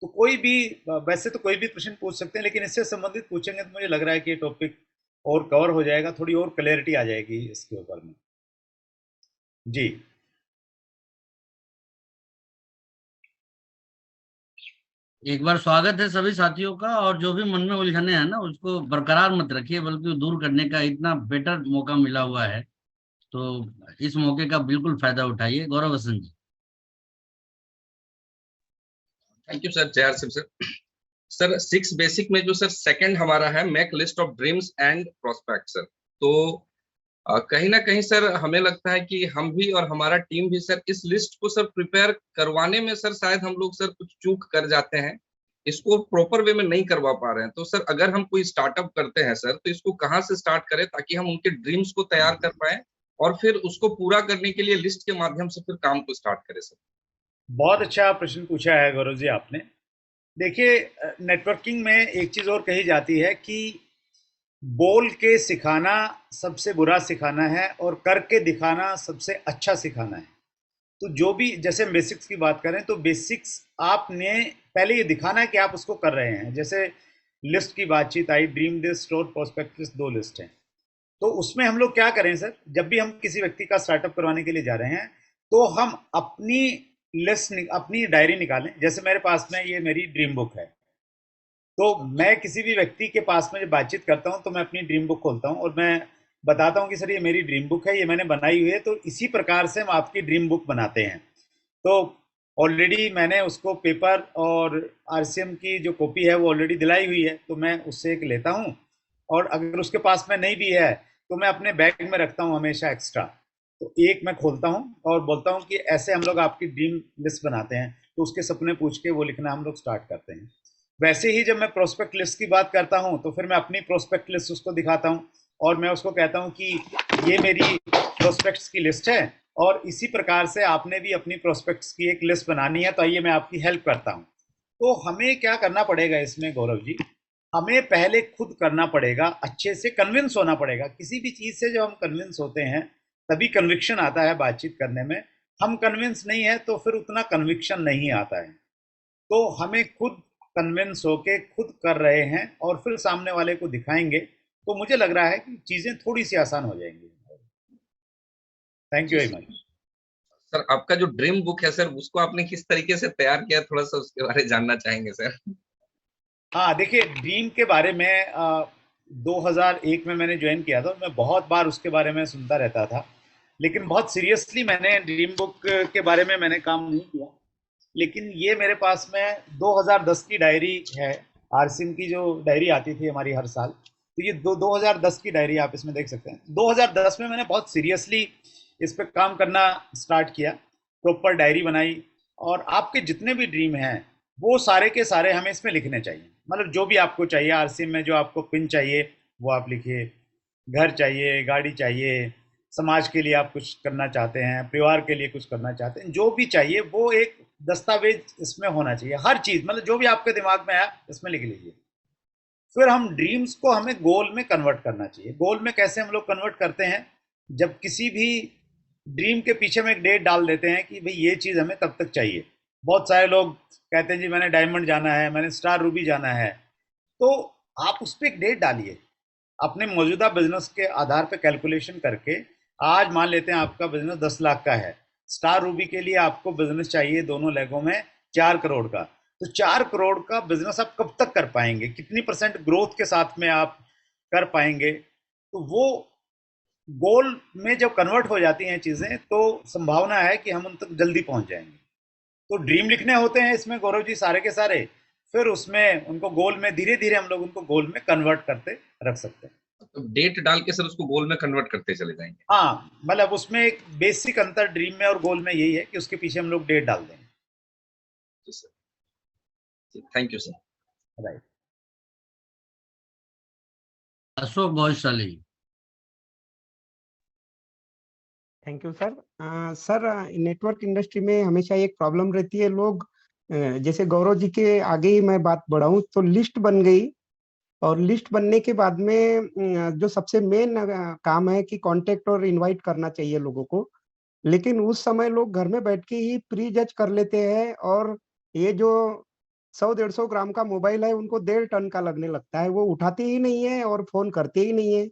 तो कोई भी, वैसे तो कोई भी प्रश्न पूछ सकते हैं, लेकिन इससे संबंधित पूछेंगे तो मुझे लग रहा है कि ये टॉपिक और कवर हो जाएगा, थोड़ी और क्लैरिटी आ जाएगी इसके ऊपर में। जी एक बार स्वागत है सभी साथियों का। और जो भी मन में उलझने हैं ना उसको बरकरार मत रखिए, बल्कि दूर करने का इतना बेटर मौका मिला हुआ है, तो इस मौके का बिल्कुल फायदा उठाइए। गौरव हसन जी। थैंक यू सर, जय शिव सर। सर 6 बेसिक में जो सर सेकंड हमारा है, make list of dreams and prospect sir. तो कहीं ना कहीं सर हमें लगता है कि हम भी और हमारा टीम भी सर इस लिस्ट को सर प्रिपेयर करवाने में सर शायद हम लोग सर कुछ चूक कर जाते हैं, इसको प्रॉपर वे में नहीं करवा पा रहे हैं। तो सर अगर हम कोई स्टार्टअप करते हैं सर, तो इसको कहाँ से स्टार्ट करें ताकि हम उनके ड्रीम्स को तैयार कर पाए और फिर उसको पूरा करने के लिए लिस्ट के माध्यम से फिर काम को स्टार्ट करें सर। बहुत अच्छा प्रश्न पूछा है गौरव जी आपने। देखिए, नेटवर्किंग में एक चीज़ और कही जाती है कि बोल के सिखाना सबसे बुरा सिखाना है और करके दिखाना सबसे अच्छा सिखाना है। तो जो भी, जैसे हम बेसिक्स की बात करें तो बेसिक्स आपने पहले ये दिखाना है कि आप उसको कर रहे हैं। जैसे लिस्ट की बातचीत आई, ड्रीम लिस्ट और प्रोस्पेक्ट 2 लिस्ट हैं। तो उसमें हम लोग क्या करें सर, जब भी हम किसी व्यक्ति का स्टार्टअप करवाने के लिए जा रहे हैं तो हम अपनी लिस्ट, अपनी डायरी निकालें। जैसे मेरे पास में ये मेरी ड्रीम बुक है, तो मैं किसी भी व्यक्ति के पास में जब बातचीत करता हूं तो मैं अपनी ड्रीम बुक खोलता हूं और मैं बताता हूं कि सर ये मेरी ड्रीम बुक है, ये मैंने बनाई हुई है। तो इसी प्रकार से हम आपकी ड्रीम बुक बनाते हैं। तो ऑलरेडी मैंने उसको पेपर और आरसीएम की जो कॉपी है वो ऑलरेडी दिलाई हुई है, तो मैं उससे एक लेता हूँ। और अगर उसके पास में नहीं भी है तो मैं अपने बैग में रखता हूँ हमेशा एक्स्ट्रा। तो एक मैं खोलता हूँ और बोलता हूँ कि ऐसे हम लोग आपकी ड्रीम लिस्ट बनाते हैं। तो उसके सपने पूछ के वो लिखना हम लोग स्टार्ट करते हैं। वैसे ही जब मैं प्रोस्पेक्ट लिस्ट की बात करता हूँ तो फिर मैं अपनी प्रोस्पेक्ट लिस्ट उसको दिखाता हूँ और मैं उसको कहता हूँ कि ये मेरी प्रोस्पेक्ट्स की लिस्ट है और इसी प्रकार से आपने भी अपनी प्रोस्पेक्ट्स की एक लिस्ट बनानी है, तो आइए मैं आपकी हेल्प करता हूँ। तो हमें क्या करना पड़ेगा इसमें गौरव जी, हमें पहले खुद करना पड़ेगा, अच्छे से कन्विंस होना पड़ेगा। किसी भी चीज़ से जब हम कन्विंस होते हैं तभी कन्विक्शन आता है बातचीत करने में। हम कन्विंस नहीं है तो फिर उतना कन्विक्शन नहीं आता है। तो हमें खुद कन्विंस होके खुद कर रहे हैं और फिर सामने वाले को दिखाएंगे, तो मुझे लग रहा है कि चीज़ें थोड़ी सी आसान हो जाएंगी। Thank you very much sir. आपका जो ड्रीम बुक है सर, उसको आपने किस तरीके से तैयार किया, थोड़ा सा उसके बारे में जानना चाहेंगे सर। हाँ, देखिए, ड्रीम के बारे में 2001 में मैंने ज्वाइन किया था। मैं बहुत बार उसके बारे में सुनता रहता था, लेकिन बहुत सीरियसली मैंने ड्रीम बुक के बारे में मैंने काम नहीं किया। लेकिन ये मेरे पास में 2010 की डायरी है, आरसिम की जो डायरी आती थी हमारी हर साल। तो ये 2010 की डायरी आप इसमें देख सकते हैं। 2010 में मैंने बहुत सीरियसली इस पर काम करना स्टार्ट किया, प्रॉपर डायरी बनाई। और आपके जितने भी ड्रीम हैं वो सारे के सारे हमें इसमें लिखने चाहिए। मतलब जो भी आपको चाहिए आरसीएम में, जो आपको पिन चाहिए वो आप लिखिए। घर चाहिए, गाड़ी चाहिए, समाज के लिए आप कुछ करना चाहते हैं, परिवार के लिए कुछ करना चाहते हैं, जो भी चाहिए वो एक दस्तावेज इसमें होना चाहिए। हर चीज़, मतलब जो भी आपके दिमाग में आया इसमें लिख लीजिए। फिर हम ड्रीम्स को हमें गोल में कन्वर्ट करना चाहिए। गोल में कैसे हम लोग कन्वर्ट करते हैं, जब किसी भी ड्रीम के पीछे में एक डेट डाल देते हैं कि भाई ये चीज़ हमें तब तक चाहिए। बहुत सारे लोग कहते हैं जी मैंने डायमंड जाना है, मैंने स्टार रूबी जाना है। तो आप उस पर एक डेट डालिए, अपने मौजूदा बिजनेस के आधार पर कैलकुलेशन करके आज मान लेते हैं आपका बिजनेस 10 लाख का है, स्टार रूबी के लिए आपको बिजनेस चाहिए दोनों लेगों में 4 करोड़ का। तो 4 करोड़ का बिजनेस आप कब तक कर पाएंगे, कितनी परसेंट ग्रोथ के साथ में आप कर पाएंगे? तो वो गोल में जब कन्वर्ट हो जाती हैं चीजें तो संभावना है कि हम उन तक जल्दी पहुंच जाएंगे। तो ड्रीम लिखने होते हैं इसमें गौरव जी सारे के सारे, फिर उसमें उनको गोल में धीरे धीरे हम लोग उनको गोल में कन्वर्ट करते रख सकते हैं। तो डेट डाल के सर उसको गोल में कन्वर्ट करते चले जाएंगे। हाँ, मतलब उसमें एक बेसिक अंतर ड्रीम में और गोल में यही है कि उसके पीछे हम लोग डेट डाल देंगे। जी sir, thank you sir. Right. Ashok Bhojshali. Thank you sir. Sir, network industry में हमेशा एक प्रॉब्लम रहती है, लोग जैसे गौरव जी के आगे ही मैं बात बढ़ाऊं तो लिस्ट बन गई, और लिस्ट बनने के बाद में जो सबसे मेन काम है कि कांटेक्ट और इनवाइट करना चाहिए लोगों को, लेकिन उस समय लोग घर में बैठ के ही प्री जज कर लेते हैं, और ये जो 100-150 ग्राम का मोबाइल है उनको 1.5 टन का लगने लगता है, वो उठाते ही नहीं है और फोन करते ही नहीं है।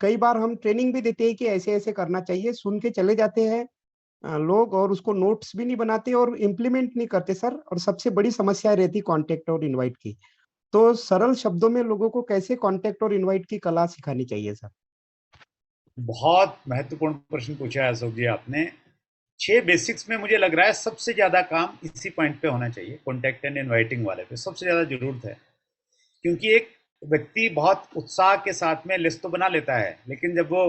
कई बार हम ट्रेनिंग भी देते हैं कि ऐसे-ऐसे करना चाहिए, सुन के चले जाते हैं लोग, और उसको नोट्स भी नहीं बनाते और इम्प्लीमेंट नहीं करते सर। और सबसे बड़ी समस्या रहती कांटेक्ट और इनवाइट की। तो सरल शब्दों में लोगों को कैसे कांटेक्ट और इनवाइट की कला सिखानी चाहिए सर? बहुत महत्वपूर्ण प्रश्न पूछा है अशोक जी आपने। 6 बेसिक्स में मुझे लग रहा है सबसे ज्यादा काम इसी पॉइंट पे होना चाहिए, कॉन्टेक्ट एंड इनवाइटिंग वाले पे सबसे ज्यादा जरूरत है। क्योंकि एक व्यक्ति बहुत उत्साह के साथ में लिस्ट तो बना लेता है, लेकिन जब वो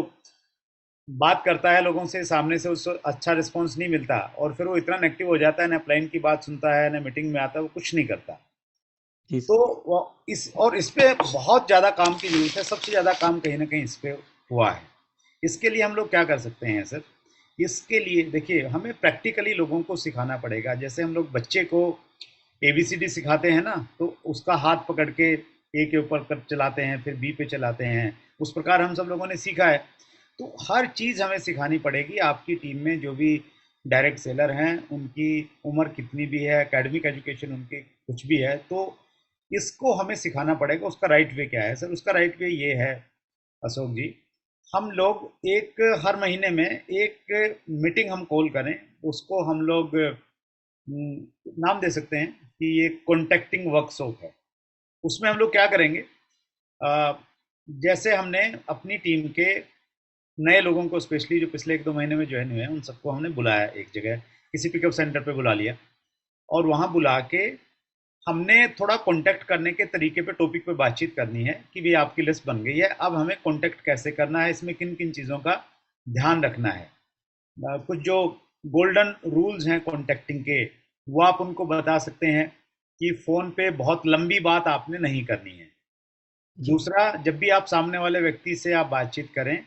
बात करता है लोगों से, सामने से उसको अच्छा रिस्पॉन्स नहीं मिलता और फिर वो इतना नेगेटिव हो जाता है, ना क्लाइंट की बात सुनता है ना मीटिंग में आता है, वो कुछ नहीं करता। जी तो इस पे बहुत ज़्यादा काम की जरूरत है, सबसे ज़्यादा काम कहीं ना कहीं इस पे हुआ है। इसके लिए हम लोग क्या कर सकते हैं सर? इसके लिए देखिए हमें प्रैक्टिकली लोगों को सिखाना पड़ेगा। जैसे हम लोग बच्चे को ABCD सिखाते हैं ना, तो उसका हाथ पकड़ के ए के ऊपर कर चलाते हैं, फिर बी पे चलाते हैं, उस प्रकार हम सब लोगों ने सीखा है। तो हर चीज़ हमें सिखानी पड़ेगी। आपकी टीम में जो भी डायरेक्ट सेलर हैं उनकी उम्र कितनी भी है, एकेडमिक एजुकेशन उनकी कुछ भी है, तो इसको हमें सिखाना पड़ेगा। उसका राइट वे क्या है सर? उसका राइट वे ये है अशोक जी, हम लोग एक हर महीने में एक मीटिंग हम कॉल करें, उसको हम लोग नाम दे सकते हैं कि ये कॉन्टेक्टिंग वर्कशॉप है। उसमें हम लोग क्या करेंगे, जैसे हमने अपनी टीम के नए लोगों को, स्पेशली जो पिछले 1-2 महीने में ज्वाइन हुए हैं, उन सबको हमने बुलाया एक जगह, किसी पिकअप सेंटर पे बुला लिया, और वहाँ बुला के हमने थोड़ा कांटेक्ट करने के तरीके पे, टॉपिक पे बातचीत करनी है कि भाई आपकी लिस्ट बन गई है, अब हमें कांटेक्ट कैसे करना है, इसमें किन किन चीज़ों का ध्यान रखना है। कुछ जो गोल्डन रूल्स हैं कांटेक्टिंग के, वो आप उनको बता सकते हैं कि फ़ोन पे बहुत लंबी बात आपने नहीं करनी है। दूसरा, जब भी आप सामने वाले व्यक्ति से आप बातचीत करें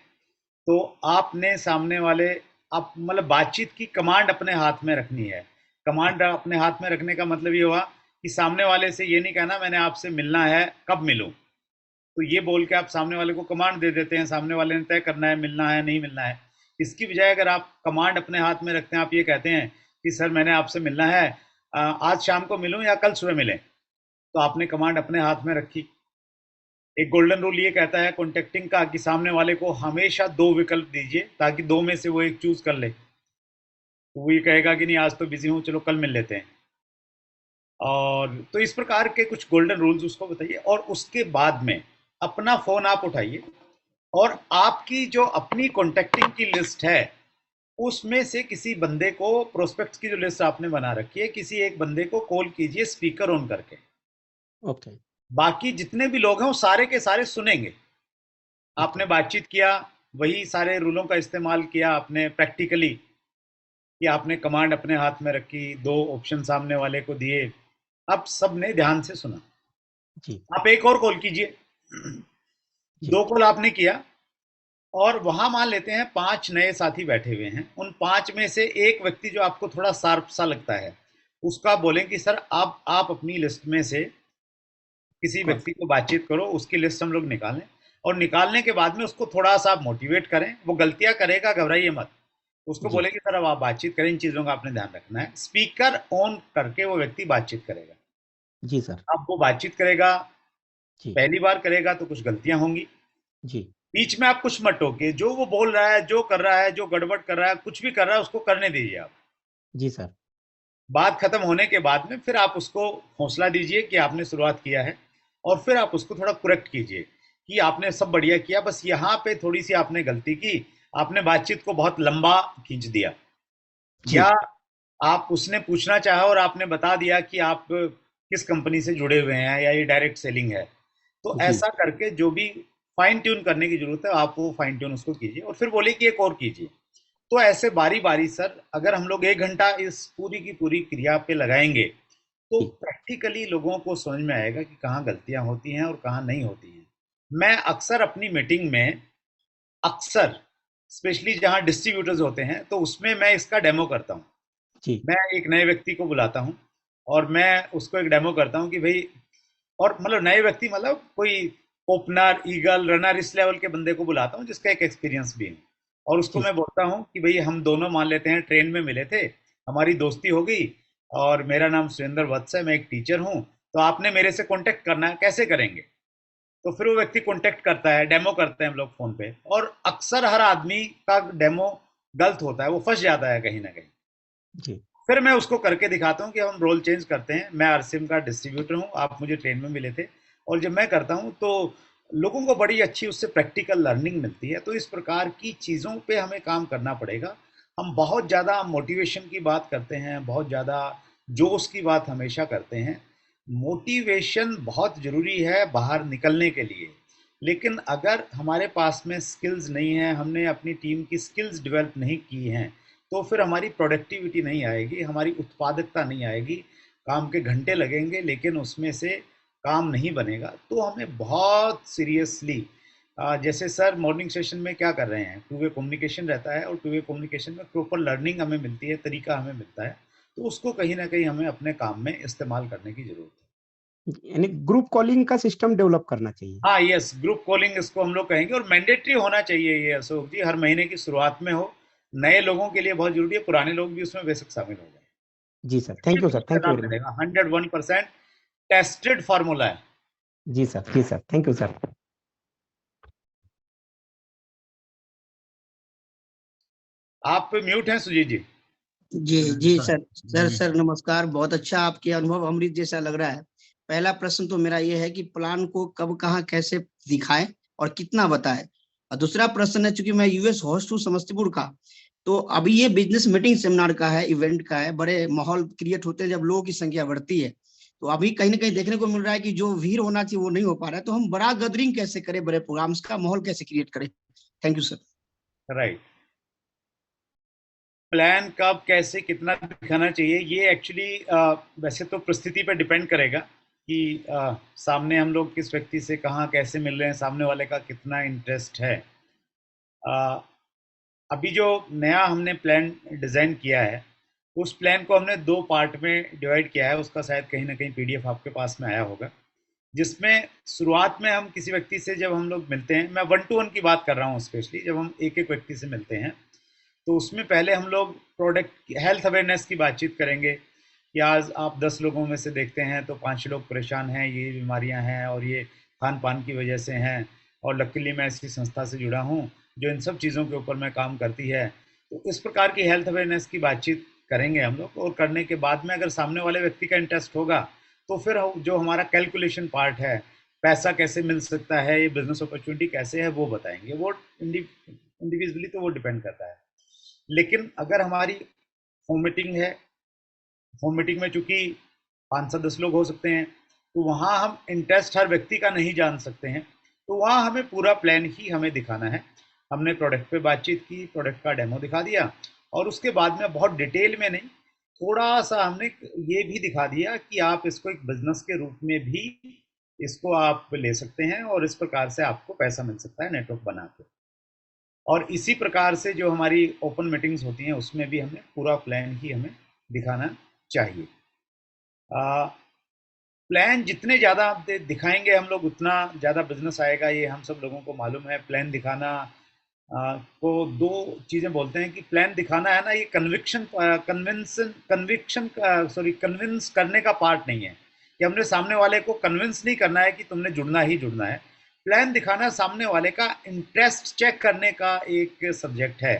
तो आपने सामने वाले, आप मतलब बातचीत की कमांड अपने हाथ में रखनी है। कमांड अपने हाथ में रखने का मतलब ये हुआ कि सामने वाले से ये नहीं कहना मैंने आपसे मिलना है, कब मिलूं, तो ये बोल के आप सामने वाले को कमांड दे देते हैं, सामने वाले ने तय करना है मिलना है नहीं मिलना है। इसकी बजाय अगर आप कमांड अपने हाथ में रखते हैं, आप ये कहते हैं कि सर मैंने आपसे मिलना है, आज शाम को मिलूं या कल सुबह मिलें, तो आपने कमांड अपने हाथ में रखी। एक गोल्डन रूल ये कहता है कॉन्टेक्टिंग का कि सामने वाले को हमेशा 2 विकल्प दीजिए, ताकि 2 में से वो एक चूज कर ले। तो वो ये कहेगा कि नहीं आज तो बिजी हूँ, चलो कल मिल लेते हैं। और तो इस प्रकार के कुछ गोल्डन रूल्स उसको बताइए, और उसके बाद में अपना फोन आप उठाइए और आपकी जो अपनी कॉन्टेक्टिंग की लिस्ट है उसमें से किसी बंदे को, प्रोस्पेक्ट्स की जो लिस्ट आपने बना रखी है, किसी एक बंदे को कॉल कीजिए स्पीकर ऑन करके। ओके। बाकी जितने भी लोग हैं वो सारे के सारे सुनेंगे। आपने बातचीत किया, वही सारे रूलों का इस्तेमाल किया आपने प्रैक्टिकली, कि आपने कमांड अपने हाथ में रखी, 2 ऑप्शन सामने वाले को दिए, अब सबने ध्यान से सुना। जी। आप एक और कॉल कीजिए, 2 कॉल आपने किया, और वहां मान लेते हैं 5 नए साथी बैठे हुए हैं, उन 5 में से एक व्यक्ति जो आपको थोड़ा शार्प सा लगता है, उसका बोलें कि सर आप अपनी लिस्ट में से किसी व्यक्ति को बातचीत करो, उसकी लिस्ट हम लोग निकालें, और निकालने के बाद में उसको थोड़ा सा आप मोटिवेट करें। वो गलतियां करेगा, घबराइए मत, उसको बोले कि सर अब आप बातचीत करें, इन चीज़ों का आपने ध्यान रखना है। स्पीकर ऑन करके वो व्यक्ति बातचीत करेगा। जी सर। अब वो बातचीत करेगा, जी। पहली बार करेगा तो कुछ गलतियां होंगी, जी। बीच में आप कुछ मत टोकिए, जो वो बोल रहा है, जो कर रहा है, जो गड़बड़ कर रहा है, कुछ भी कर रहा है, उसको करने दीजिए आप। जी सर। बात खत्म होने के बाद में फिर आप उसको हौसला दीजिए कि आपने शुरुआत किया है, और फिर आप उसको थोड़ा करेक्ट कीजिए कि आपने सब बढ़िया किया, बस यहाँ पे थोड़ी सी आपने गलती की, आपने बातचीत को बहुत लंबा खींच दिया, जी। या आप उसने पूछना चाहा और आपने बता दिया कि आप किस कंपनी से जुड़े हुए हैं या ये डायरेक्ट सेलिंग है। तो जी। ऐसा करके जो भी फाइन ट्यून करने की जरूरत है आप वो फाइन ट्यून उसको कीजिए, और फिर बोलिए कि एक और कीजिए। तो ऐसे बारी बारी सर, अगर हम लोग 1 घंटा इस पूरी की पूरी क्रिया पे लगाएंगे तो जी। प्रैक्टिकली लोगों को समझ में आएगा कि कहाँ गलतियां होती हैं और कहाँ नहीं होती हैं। मैं अक्सर अपनी मीटिंग में, अक्सर स्पेशली जहाँ डिस्ट्रीब्यूटर्स होते हैं, तो उसमें मैं इसका डेमो करता हूँ। जी। मैं एक नए व्यक्ति को बुलाता हूँ और मैं उसको एक डेमो करता हूँ कि भाई, और मतलब नए व्यक्ति मतलब कोई ओपनर, ईगल, रनर, इस लेवल के बंदे को बुलाता हूँ जिसका एक एक्सपीरियंस भी है, और उसको जी। मैं बोलता हूँ कि भाई हम दोनों मान लेते हैं ट्रेन में मिले थे, हमारी दोस्ती हो गई, और मेरा नाम सुरेंद्र वत्स है, मैं एक टीचर हूँ, तो आपने मेरे से कांटेक्ट करना है, कैसे करेंगे? तो फिर वो व्यक्ति कांटेक्ट करता है, डेमो करते हैं हम लोग फोन पे, और अक्सर हर आदमी का डेमो गलत होता है, वो फंस जाता है कहीं ना कहीं। जी। फिर मैं उसको करके दिखाता हूँ कि हम रोल चेंज करते हैं, मैं आरसीएम का डिस्ट्रीब्यूटर हूँ, आप मुझे ट्रेन में मिले थे, और जब मैं करता हूँ तो लोगों को बड़ी अच्छी उससे प्रैक्टिकल लर्निंग मिलती है। तो इस प्रकार की चीज़ों पे हमें काम करना पड़ेगा। हम बहुत ज़्यादा मोटिवेशन की बात करते हैं, बहुत ज़्यादा जोश की बात हमेशा करते हैं। मोटिवेशन बहुत ज़रूरी है बाहर निकलने के लिए, लेकिन अगर हमारे पास में स्किल्स नहीं है, हमने अपनी टीम की स्किल्स डेवलप नहीं की हैं, तो फिर हमारी प्रोडक्टिविटी नहीं आएगी, हमारी उत्पादकता नहीं आएगी, काम के घंटे लगेंगे लेकिन उसमें से काम नहीं बनेगा। तो हमें बहुत सीरियसली, जैसे सर मॉर्निंग सेशन में क्या कर रहे हैं, टू वे कम्युनिकेशन रहता है, और टू वे कम्युनिकेशन में प्रॉपर लर्निंग हमें मिलती है, तरीका हमें मिलता है, तो उसको कहीं ना कहीं हमें अपने काम में इस्तेमाल करने की जरूरत है। यानी ग्रुप कॉलिंग का सिस्टम डेवलप करना चाहिए। हाँ, यस, ग्रुप कॉलिंग इसको हम लोग कहेंगे, और मैंडेटरी होना चाहिए ये अशोक जी, हर महीने की शुरुआत में हो। नए लोगों के लिए बहुत जरूरी है, पुराने लोग भी उसमें बेशक शामिल हो जाए। जी sir, thank you sir, thank you परिणाम वेरी मच। मिलेगा, 101% टेस्टेड फार्मूला है। जी सर, जी सर, थैंक यू सर। आप म्यूट हैं सुजीत जी। जी जी सर, सर सर नमस्कार। बहुत अच्छा आपके अनुभव अमृत जैसा लग रहा है। पहला प्रश्न तो मेरा ये है कि प्लान को कब कहाँ कैसे दिखाएं और कितना बताएं। और दूसरा प्रश्न है, चूंकि मैं यूएस होस्ट हूँ समस्तीपुर का, तो अभी ये बिजनेस मीटिंग सेमिनार का है, इवेंट का है, बड़े माहौल क्रिएट होते हैं जब लोगों की संख्या बढ़ती है। तो अभी कहीं ना कहीं देखने को मिल रहा है कि जो भीड़ होना चाहिए वो नहीं हो पा रहा है। तो हम बड़ा गैदरिंग कैसे करें, बड़े प्रोग्राम्स का माहौल कैसे क्रिएट करें? Thank you sir. Right. Plan कब, कैसे, कितना दिखाना चाहिए, ये एक्चुअली वैसे तो परिस्थिति पर डिपेंड करेगा कि सामने हम लोग किस व्यक्ति से कहाँ कैसे मिल रहे हैं, सामने वाले का कितना इंटरेस्ट है। अभी जो नया हमने प्लान डिज़ाइन किया है, उस प्लान को हमने 2 पार्ट में डिवाइड किया है, उसका शायद कहीं ना कहीं पीडीएफ आपके पास में आया होगा, जिसमें शुरुआत में हम किसी व्यक्ति से जब हम लोग मिलते हैं, मैं 1 to 1 की बात कर रहा हूँ स्पेशली, जब हम एक एक व्यक्ति से मिलते हैं, तो उसमें पहले हम लोग प्रोडक्ट हेल्थ अवेयरनेस की बातचीत करेंगे कि आज आप 10 लोगों में से देखते हैं तो 5 लोग परेशान हैं, ये बीमारियां हैं और ये खान पान की वजह से हैं, और लकीली मैं ऐसी संस्था से जुड़ा हूँ जो इन सब चीज़ों के ऊपर में काम करती है। तो इस प्रकार की हेल्थ अवेयरनेस की बातचीत करेंगे हम लोग, और करने के बाद में अगर सामने वाले व्यक्ति का इंटरेस्ट होगा तो फिर जो हमारा कैलकुलेशन पार्ट है, पैसा कैसे मिल सकता है, ये बिजनेस अपॉर्चुनिटी कैसे है, वो बताएंगे। वो इंडिविजुअली तो वो डिपेंड करता है। लेकिन अगर हमारी होम मीटिंग है, होम मीटिंग में चूंकि 5 से 10 लोग हो सकते हैं, तो वहाँ हम इंटरेस्ट हर व्यक्ति का नहीं जान सकते हैं, तो वहाँ हमें पूरा प्लान ही हमें दिखाना है। हमने प्रोडक्ट पे बातचीत की, प्रोडक्ट का डेमो दिखा दिया, और उसके बाद में बहुत डिटेल में नहीं, थोड़ा सा हमने ये भी दिखा दिया कि आप इसको एक बिजनेस के रूप में भी इसको आप ले सकते हैं, और इस प्रकार से आपको पैसा मिल सकता है नेटवर्क बना के। और इसी प्रकार से जो हमारी ओपन मीटिंग्स होती हैं उसमें भी हमें पूरा प्लान ही हमें दिखाना चाहिए। प्लान जितने ज़्यादा आप दिखाएंगे हम लोग, उतना ज़्यादा बिजनेस आएगा, ये हम सब लोगों को मालूम है। प्लान दिखाना को 2 चीज़ें बोलते हैं कि प्लान दिखाना है ना, ये कन्विंस करने का पार्ट नहीं है, कि हमने सामने वाले को कन्विंस नहीं करना है कि तुमने जुड़ना ही जुड़ना है। प्लान दिखाना सामने वाले का इंटरेस्ट चेक करने का एक सब्जेक्ट है।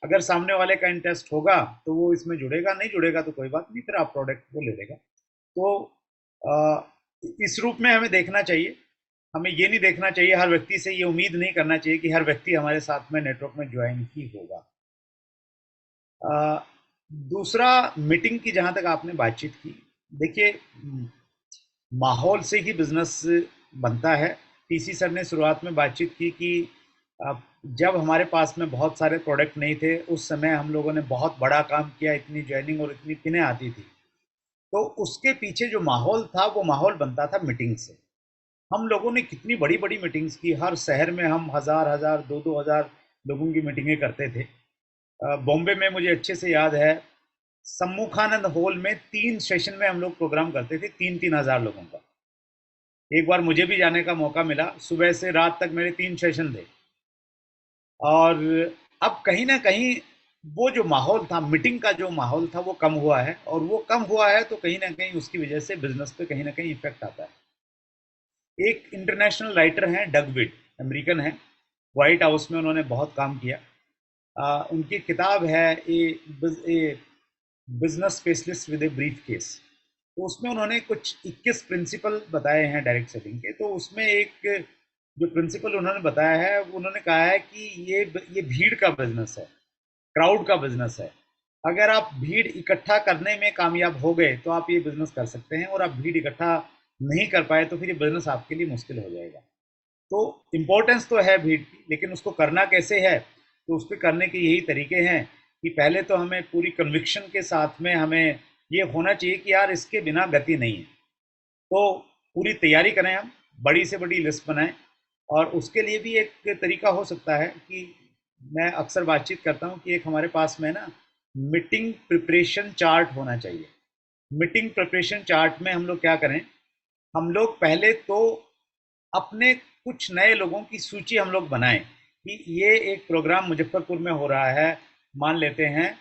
अगर सामने वाले का इंटरेस्ट होगा तो वो इसमें जुड़ेगा, नहीं जुड़ेगा तो कोई बात नहीं, फिर आप प्रोडक्ट को ले लेगा। तो इस रूप में हमें देखना चाहिए। हमें ये नहीं देखना चाहिए, हर व्यक्ति से ये उम्मीद नहीं करना चाहिए कि हर व्यक्ति हमारे साथ में नेटवर्क में ज्वाइन ही होगा। दूसरा, मीटिंग की जहां तक आपने बातचीत की, देखिए माहौल से ही बिजनेस बनता है। टीसी सर ने शुरुआत में बातचीत की कि जब हमारे पास में बहुत सारे प्रोडक्ट नहीं थे, उस समय हम लोगों ने बहुत बड़ा काम किया, इतनी ज्वाइनिंग और इतनी पिनें आती थी। तो उसके पीछे जो माहौल था वो माहौल बनता था मीटिंग से। हम लोगों ने कितनी बड़ी बड़ी मीटिंग्स की, हर शहर में हम 1000 2 हजार लोगों की मीटिंगें करते थे। बॉम्बे में मुझे अच्छे से याद है, सम्मुखानंद हॉल में 3 सेशन में हम लोग प्रोग्राम करते थे, 3-3 हजार लोगों का। एक बार मुझे भी जाने का मौका मिला, सुबह से रात तक मेरे 3 सेशन थे। और अब कहीं ना कहीं वो जो माहौल था, मीटिंग का जो माहौल था, वो कम हुआ है। और वो कम हुआ है तो कहीं ना कहीं उसकी वजह से बिजनेस पे कहीं ना कहीं इफेक्ट आता है। एक इंटरनेशनल राइटर हैं डग विड, अमेरिकन है, व्हाइट हाउस में उन्होंने बहुत काम किया। उनकी किताब है a business specialist with a briefcase. तो उसमें उन्होंने कुछ 21 प्रिंसिपल बताए हैं डायरेक्ट सेलिंग के। तो उसमें एक जो प्रिंसिपल उन्होंने बताया है, उन्होंने कहा है कि ये भीड़ का बिजनेस है, क्राउड का बिजनेस है। अगर आप भीड़ इकट्ठा करने में कामयाब हो गए तो आप ये बिजनेस कर सकते हैं, और आप भीड़ इकट्ठा नहीं कर पाए तो फिर ये बिजनेस आपके लिए मुश्किल हो जाएगा। तो इम्पोर्टेंस तो है भीड़ की, लेकिन उसको करना कैसे है, तो उस पर करने के यही तरीके हैं कि पहले तो हमें पूरी कन्विक्शन के साथ में हमें ये होना चाहिए कि यार इसके बिना गति नहीं है। तो पूरी तैयारी करें, हम बड़ी से बड़ी लिस्ट बनाएं। और उसके लिए भी एक तरीका हो सकता है कि मैं अक्सर बातचीत करता हूं कि एक हमारे पास में ना मीटिंग प्रिपरेशन चार्ट होना चाहिए। मीटिंग प्रिपरेशन चार्ट में हम लोग क्या करें, हम लोग पहले तो अपने कुछ नए लोगों की सूची हम लोग बनाएं कि ये एक प्रोग्राम मुजफ्फरपुर में हो रहा है, मान लेते हैं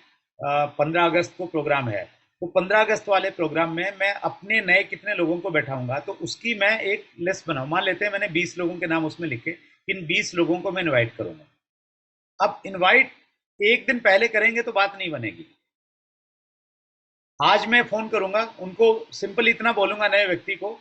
15 अगस्त को प्रोग्राम है। तो 15 अगस्त वाले प्रोग्राम में मैं अपने नए कितने लोगों को बैठाऊंगा, तो उसकी मैं एक लिस्ट बनाऊं। मान लेते हैं मैंने 20 लोगों के नाम उसमें लिखे, इन 20 लोगों को मैं इनवाइट करूंगा। अब इनवाइट एक दिन पहले करेंगे तो बात नहीं बनेगी। आज मैं फोन करूंगा उनको, सिंपल इतना बोलूंगा नए व्यक्ति को,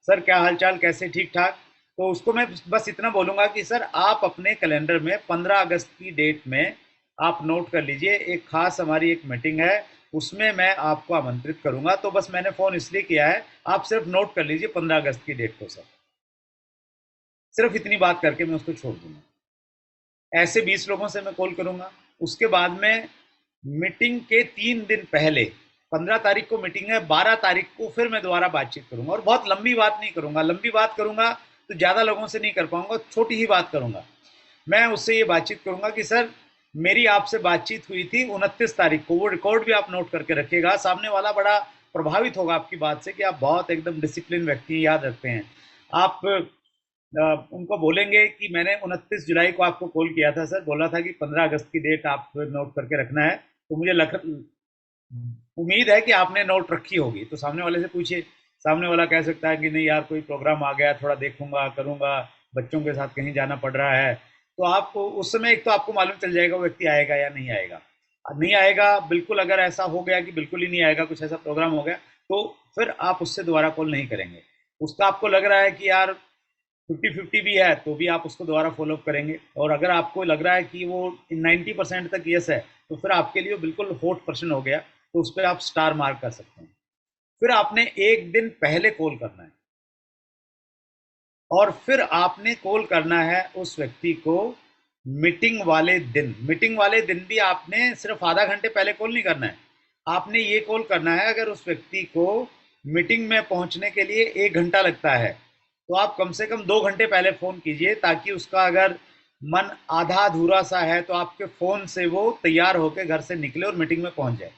सर क्या हालचाल, कैसे, ठीक ठाक। तो उसको मैं बस इतना बोलूंगा कि सर आप अपने कैलेंडर में 15 अगस्त की डेट में आप नोट कर लीजिए, एक खास हमारी एक मीटिंग है, उसमें मैं आपको आमंत्रित करूंगा। तो बस मैंने फोन इसलिए किया है, आप सिर्फ नोट कर लीजिए 15 अगस्त की डेट को। सर सिर्फ इतनी बात करके मैं उसको छोड़ दूंगा। ऐसे 20 लोगों से मैं कॉल करूंगा। उसके बाद में मीटिंग के 3 दिन पहले, 15 तारीख को मीटिंग है, 12 तारीख को फिर मैं दोबारा बातचीत करूंगा। और बहुत लंबी बात नहीं करूंगा, लंबी बात करूंगा तो ज्यादा लोगों से नहीं कर पाऊंगा, छोटी ही बात करूंगा। मैं उससे ये बातचीत करूंगा कि सर मेरी आपसे बातचीत हुई थी 29 तारीख को, वो रिकॉर्ड भी आप नोट करके रखिएगा। सामने वाला बड़ा प्रभावित होगा आपकी बात से कि आप बहुत एकदम डिसिप्लिन व्यक्ति, याद रखते हैं। आप उनको बोलेंगे कि मैंने 29 जुलाई को आपको कॉल किया था सर, बोला था कि 15 अगस्त की डेट आप नोट करके रखना है। तो मुझे उम्मीद है कि आपने नोट रखी होगी। तो सामने वाले से पूछिए, सामने वाला कह सकता है कि नहीं यार कोई प्रोग्राम आ गया, थोड़ा देखूंगा करूंगा, बच्चों के साथ कहीं जाना पड़ रहा है। तो आपको उस समय एक तो आपको मालूम चल जाएगा वो व्यक्ति आएगा या नहीं आएगा। नहीं आएगा बिल्कुल, अगर ऐसा हो गया कि बिल्कुल ही नहीं आएगा, कुछ ऐसा प्रोग्राम हो गया, तो फिर आप उससे दोबारा कॉल नहीं करेंगे। उसका आपको लग रहा है कि यार 50-50 भी है तो भी आप उसको दोबारा फॉलोअप करेंगे। और अगर आपको लग रहा है कि वो 90% तक यस है, तो फिर आपके लिए बिल्कुल हॉट पर्सन हो गया, तो उस पर आप स्टार मार्क कर सकते हैं। फिर आपने एक दिन पहले कॉल करना है, और फिर आपने कॉल करना है उस व्यक्ति को मीटिंग वाले दिन। मीटिंग वाले दिन भी आपने सिर्फ आधा घंटे पहले कॉल नहीं करना है, आपने ये कॉल करना है अगर उस व्यक्ति को मीटिंग में पहुंचने के लिए 1 घंटा लगता है तो आप कम से कम 2 घंटे पहले फोन कीजिए, ताकि उसका अगर मन आधा अधूरा सा है तो आपके फोन से वो तैयार होकर घर से निकले और मीटिंग में पहुंच जाए।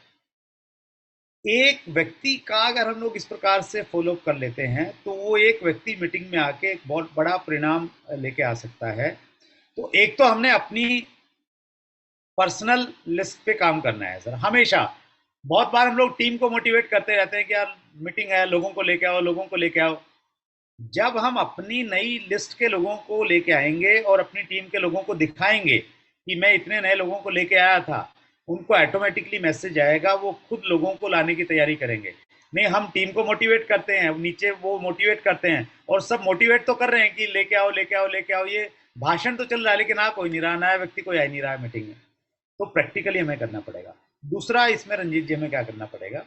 एक व्यक्ति का अगर हम लोग इस प्रकार से फॉलोअप कर लेते हैं तो वो एक व्यक्ति मीटिंग में आके एक बहुत बड़ा परिणाम लेके आ सकता है। तो एक तो हमने अपनी पर्सनल लिस्ट पे काम करना है सर हमेशा। बहुत बार हम लोग टीम को मोटिवेट करते रहते हैं कि यार मीटिंग है, लोगों को लेके आओ, लोगों को लेके आओ। जब हम अपनी नई लिस्ट के लोगों को लेके आएंगे और अपनी टीम के लोगों को दिखाएंगे कि मैं इतने नए लोगों को लेके आया था, उनको ऑटोमेटिकली मैसेज आएगा, वो खुद लोगों को लाने की तैयारी करेंगे। नहीं, हम टीम को मोटिवेट करते हैं, नीचे वो मोटिवेट करते हैं, और सब मोटिवेट तो कर रहे हैं कि लेके आओ लेके आओ लेके आओ, ये भाषण तो चल रहा है, लेकिन आ कोई नहीं रहा, नया व्यक्ति कोई आ नहीं रहा है मीटिंग में। तो प्रैक्टिकली हमें करना पड़ेगा। दूसरा इसमें रंजीत जी हमें क्या करना पड़ेगा,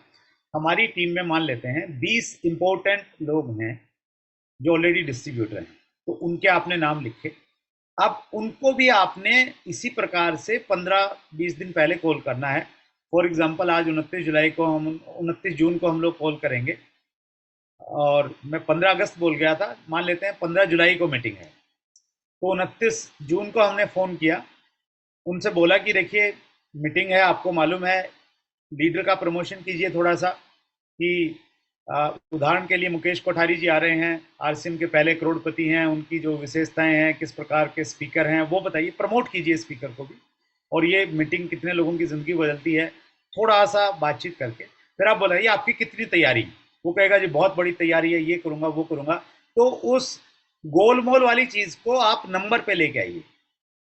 हमारी टीम में मान लेते हैं 20 इंपॉर्टेंट लोग हैं जो ऑलरेडी डिस्ट्रीब्यूटर हैं, तो उनके आपने नाम लिखे। अब उनको भी आपने इसी प्रकार से 15-20 दिन पहले कॉल करना है। फॉर एग्जांपल आज 29 जून को हम लोग कॉल करेंगे, और मैं 15 अगस्त बोल गया था, मान लेते हैं 15 जुलाई को मीटिंग है, तो 29 जून को हमने फ़ोन किया, उनसे बोला कि देखिए मीटिंग है, आपको मालूम है, लीडर का प्रमोशन कीजिए थोड़ा सा, कि उदाहरण के लिए मुकेश कोठारी जी आ रहे हैं, आरसीएम के पहले करोड़पति हैं, उनकी जो विशेषताएं हैं, किस प्रकार के स्पीकर हैं, वो बताइए, प्रमोट कीजिए स्पीकर को भी, और ये मीटिंग कितने लोगों की ज़िंदगी बदलती है, थोड़ा सा बातचीत करके फिर आप बोलाइए आपकी कितनी तैयारी। वो कहेगा जी बहुत बड़ी तैयारी है, ये करूँगा वो करूँगा। तो उस गोलमोल वाली चीज़ को आप नंबर पे लेके आइए।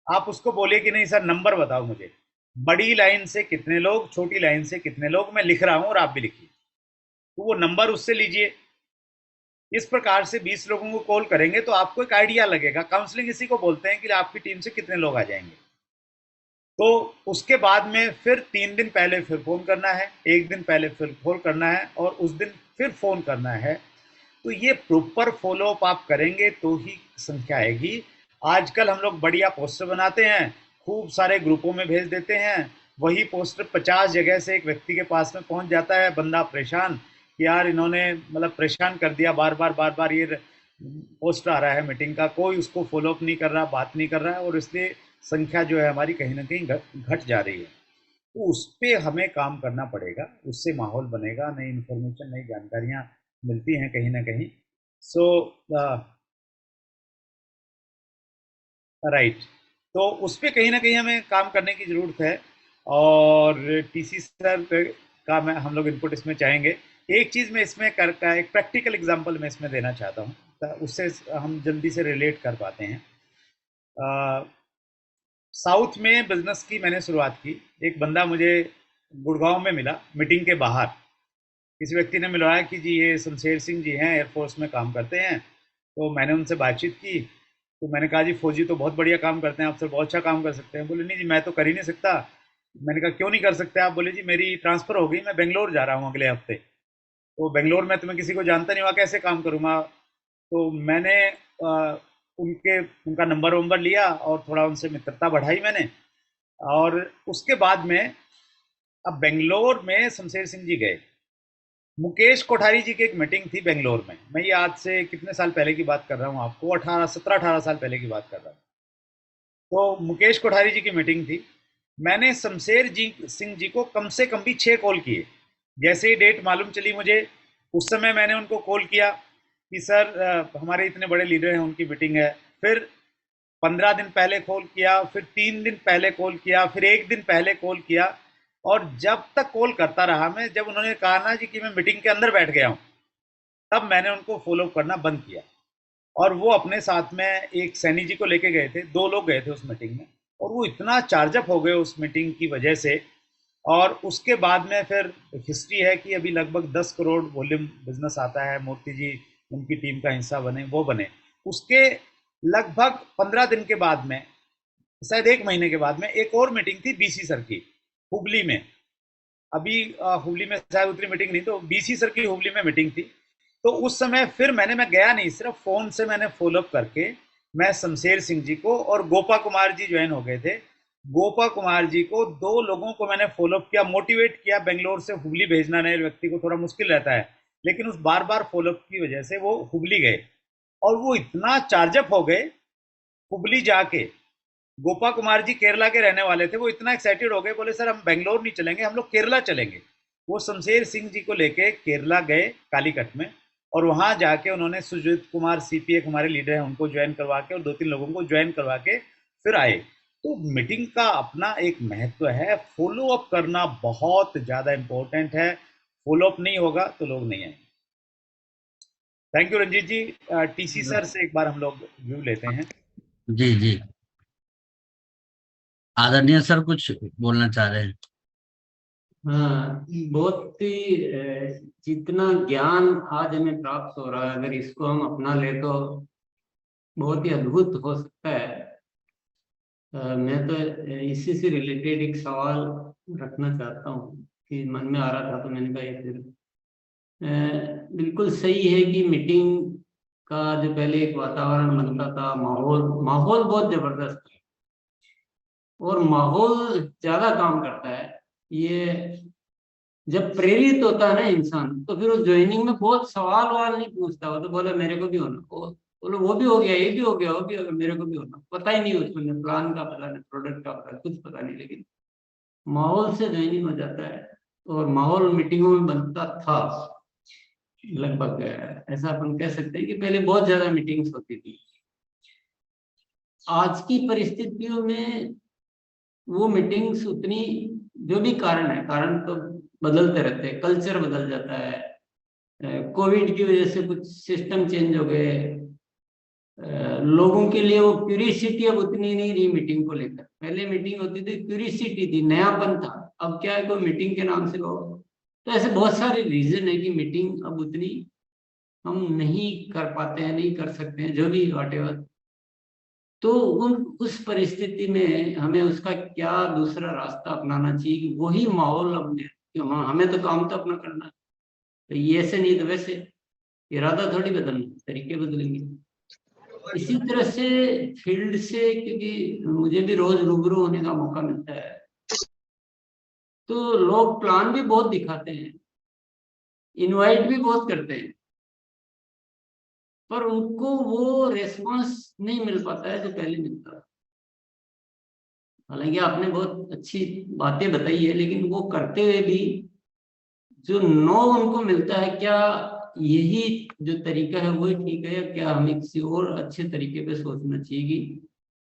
आप उसको बोले कि नहीं सर नंबर बताओ मुझे, बड़ी लाइन से कितने लोग, छोटी लाइन से कितने लोग, मैं लिख रहा हूँ और आप भी लिखिए, तो वो नंबर उससे लीजिए। इस प्रकार से 20 लोगों को कॉल करेंगे तो आपको एक आइडिया लगेगा। काउंसलिंग इसी को बोलते हैं कि आपकी टीम से कितने लोग आ जाएंगे। तो उसके बाद में फिर 3 दिन पहले फिर फोन करना है, 1 दिन पहले फिर फोन करना है, और उस दिन फिर फोन करना है। तो ये प्रॉपर फॉलो अप आप करेंगे तो ही संख्या आएगी। आजकल हम लोग बढ़िया पोस्टर बनाते हैं, खूब सारे ग्रुपों में भेज देते हैं, वही पोस्टर 50 जगह से एक व्यक्ति के पास में पहुंच जाता है, बंदा परेशान कि यार इन्होंने मतलब परेशान कर दिया, बार बार ये पोस्टर आ रहा है मीटिंग का, कोई उसको फॉलो अप नहीं कर रहा, बात नहीं कर रहा है, और इसलिए संख्या जो है हमारी कहीं ना कहीं घट जा रही है। तो उस पर हमें काम करना पड़ेगा, उससे माहौल बनेगा, नई इन्फॉर्मेशन, नई जानकारियाँ मिलती हैं कहीं ना कहीं। सो राइट, तो उस पर कहीं ना कहीं हमें काम करने की ज़रूरत है। और टीसी सर का मैं हम लोग इनपुट इसमें चाहेंगे। एक चीज़ मैं इसमें का एक प्रैक्टिकल एग्जांपल मैं इसमें देना चाहता हूँ, उससे हम जल्दी से रिलेट कर पाते हैं। साउथ में बिजनेस की मैंने शुरुआत की। एक बंदा मुझे गुड़गांव में मिला मीटिंग के बाहर, किसी व्यक्ति ने मिलवाया कि जी ये शमशेर सिंह जी हैं, एयरफोर्स में काम करते हैं। तो मैंने उनसे बातचीत की, तो मैंने कहा जी फौजी तो बहुत बढ़िया काम करते हैं, आप सर बहुत अच्छा काम कर सकते हैं। बोले नहीं जी मैं तो कर ही नहीं सकता। मैंने कहा क्यों नहीं कर सकते आप? बोले जी मेरी ट्रांसफ़र हो गई, मैं बेंगलोर जा रहा हूँ अगले हफ्ते, तो बेंगलोर में तो मैं किसी को जानता नहीं, वहाँ कैसे काम करूँगा। तो मैंने उनका नंबर लिया और थोड़ा उनसे मित्रता बढ़ाई मैंने। और उसके बाद में अब बेंगलोर में शमशेर सिंह जी गए, मुकेश कोठारी जी की एक मीटिंग थी बेंगलोर में। मैं ये आज से कितने साल पहले की बात कर रहा हूँ आपको, 17-18 साल पहले की बात कर रहा हूँ। तो मुकेश कोठारी जी की मीटिंग थी। मैंने शमशेर सिंह जी को कम से कम भी 6 कॉल किए। जैसे ही डेट मालूम चली मुझे, उस समय मैंने उनको कॉल किया कि सर हमारे इतने बड़े लीडर हैं, उनकी मीटिंग है। फिर 15 दिन पहले कॉल किया, फिर 3 दिन पहले कॉल किया, फिर 1 दिन पहले कॉल किया, और जब तक कॉल करता रहा मैं, जब उन्होंने कहा ना जी कि मैं मीटिंग के अंदर बैठ गया हूँ, तब मैंने उनको फॉलो करना बंद किया। और वो अपने साथ में एक सैनी जी को लेके गए थे, 2 लोग गए थे उस मीटिंग में, और वो इतना चार्जअप हो गए उस मीटिंग की वजह से। और उसके बाद में फिर हिस्ट्री है कि अभी लगभग 10 करोड़ वॉल्यूम बिजनेस आता है। मूर्ति जी उनकी टीम का हिस्सा बने, वो बने। उसके लगभग 15 दिन के बाद में, शायद 1 महीने के बाद में, एक और मीटिंग थी बीसी सर की हुबली में। अभी हुबली में शायद उतनी मीटिंग नहीं, तो बीसी सर की हुबली में मीटिंग थी। तो उस समय फिर मैं गया नहीं, सिर्फ फोन से मैंने फॉलोअप करके मैं शमशेर सिंह जी को, और गोपा कुमार जी ज्वाइन हो गए थे, गोपा कुमार जी को, 2 लोगों को मैंने फॉलोअप किया, मोटिवेट किया। बेंगलोर से हुबली भेजना नए व्यक्ति को थोड़ा मुश्किल रहता है, लेकिन उस बार फॉलोअप की वजह से वो हुबली गए, और वो इतना चार्जअप हो गए हुबली जाके। गोपा कुमार जी केरला के रहने वाले थे, वो इतना एक्साइटेड हो गए, बोले सर हम बेंगलोर नहीं चलेंगे, हम लोग केरला चलेंगे। वो शमशेर सिंह जी को लेके केरला गए कालीकट में, और वहां जाके उन्होंने सुजीत कुमार सीपी एक हमारे लीडर हैं, उनको ज्वाइन करवा के, और 2-3 लोगों को ज्वाइन करवा के फिर आए। तो मीटिंग का अपना एक महत्व है, फॉलो अप करना बहुत ज़्यादा इम्पोर्टेंट है। फॉलो अप नहीं होगा तो लोग नहीं आएंगे। Thank you Ranjit ji. TC sir से एक बार हम लोग व्यू लेते हैं। जी जी, आदरणीय सर कुछ बोलना चाह रहे हैं। हाँ, बहुत ही जितना ज्ञान आज हमें प्राप्त हो रहा है, अगर इसको हम अपना ले तो बहुत ही अद्भुत हो सकता है। मैं तो इसी से रिलेटेड एक सवाल रखना चाहता हूँ कि मन में आ रहा था, तो मैंने कहा ये फिर बिल्कुल सही है कि मीटिंग का जो पहले एक वातावरण बनता था, माहौल माहौल बहुत जबरदस्त है और माहौल ज्यादा काम करता है। ये जब प्रेरित होता है ना इंसान, तो फिर वो ज्वाइनिंग में बहुत सवाल वाल नहीं पूछता। वो तो बोले मेरे को भी होना, वो बोलो वो भी हो गया, ये भी हो गया, वो भी हो गया, मेरे को भी होना। पता ही नहीं उसको, प्लान का पता नहीं, प्रोडक्ट का पता, कुछ पता नहीं, लेकिन माहौल से ज्वाइनिंग हो जाता है। और माहौल मीटिंगों में बनता था लगभग, ऐसा अपन कह सकते हैं कि पहले बहुत ज्यादा मीटिंग्स होती थी। आज की परिस्थितियों में वो मीटिंग्स उतनी, जो भी कारण तो बदलते रहते हैं, कल्चर बदल जाता है, कोविड की वजह से कुछ सिस्टम चेंज हो गए, लोगों के लिए वो क्यूरियोसिटी अब उतनी नहीं रही मीटिंग को लेकर। पहले मीटिंग होती थी, क्यूरियोसिटी थी, नयापन था। अब क्या है, कोई मीटिंग के नाम से लोग, तो ऐसे बहुत सारे रीजन है कि मीटिंग अब उतनी हम नहीं कर पाते हैं, नहीं कर सकते हैं, जो भी वॉटेवर। तो उस परिस्थिति में हमें उसका क्या दूसरा रास्ता अपनाना चाहिए कि वही माहौल अपने, हमें तो काम तो अपना करना है, तो ये ऐसे नहीं तो वैसे, इरादा थोड़ी बदलना, तरीके बदलेंगे। इसी तरह से फील्ड से, क्योंकि मुझे भी रोज रूबरू होने का मौका मिलता है, तो लोग प्लान भी बहुत दिखाते हैं, इनवाइट भी बहुत करते हैं, पर उनको वो रेस्पॉन्स नहीं मिल पाता है जो पहले मिलता था। हालांकि आपने बहुत अच्छी बातें बताई है, लेकिन वो करते हुए भी जो नो उनको मिलता है, क्या यही जो तरीका है वही ठीक है, या क्या हमें किसी और अच्छे तरीके पे सोचना चाहिए कि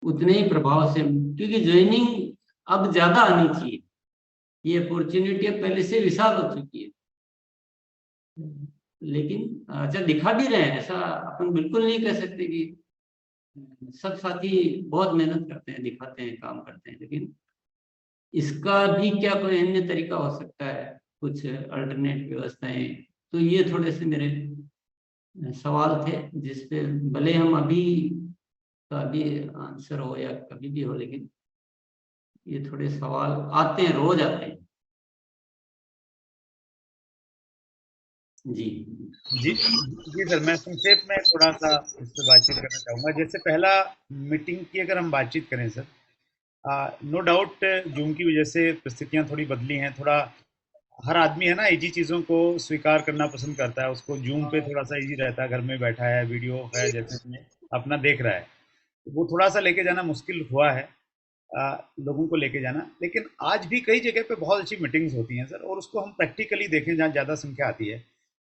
उतने ही प्रभाव से, क्योंकि ज्वाइनिंग अब ज्यादा आनी चाहिए, ये अपॉर्चुनिटी अब पहले से विशाल हो चुकी है। लेकिन अच्छा दिखा भी रहे हैं, ऐसा अपन बिल्कुल नहीं कह सकते कि सब साथी बहुत मेहनत करते हैं, दिखाते हैं, काम करते हैं, लेकिन इसका भी क्या कोई अन्य तरीका हो सकता है, कुछ अल्टरनेट व्यवस्थाएं। तो ये थोड़े से मेरे सवाल थे, जिसपे भले हम अभी का भी आंसर हो या कभी भी हो, लेकिन ये थोड़े सवाल आते हैं, रोज आते हैं। जी जी जी सर, मैं संक्षेप में थोड़ा सा इस पर बातचीत करना चाहूँगा। जैसे पहला, मीटिंग की अगर हम बातचीत करें सर, नो डाउट जूम की वजह से परिस्थितियाँ थोड़ी बदली हैं। थोड़ा हर आदमी है ना इजी चीज़ों को स्वीकार करना पसंद करता है, उसको जूम पे थोड़ा सा इजी रहता है, घर में बैठा है, वीडियो है जैसे में अपना देख रहा है, वो थोड़ा सा लेके जाना मुश्किल हुआ है लोगों को लेके जाना। लेकिन आज भी कई जगह पे बहुत अच्छी मीटिंग्स होती हैं सर, और उसको हम प्रैक्टिकली देखें जहाँ ज़्यादा संख्या आती है,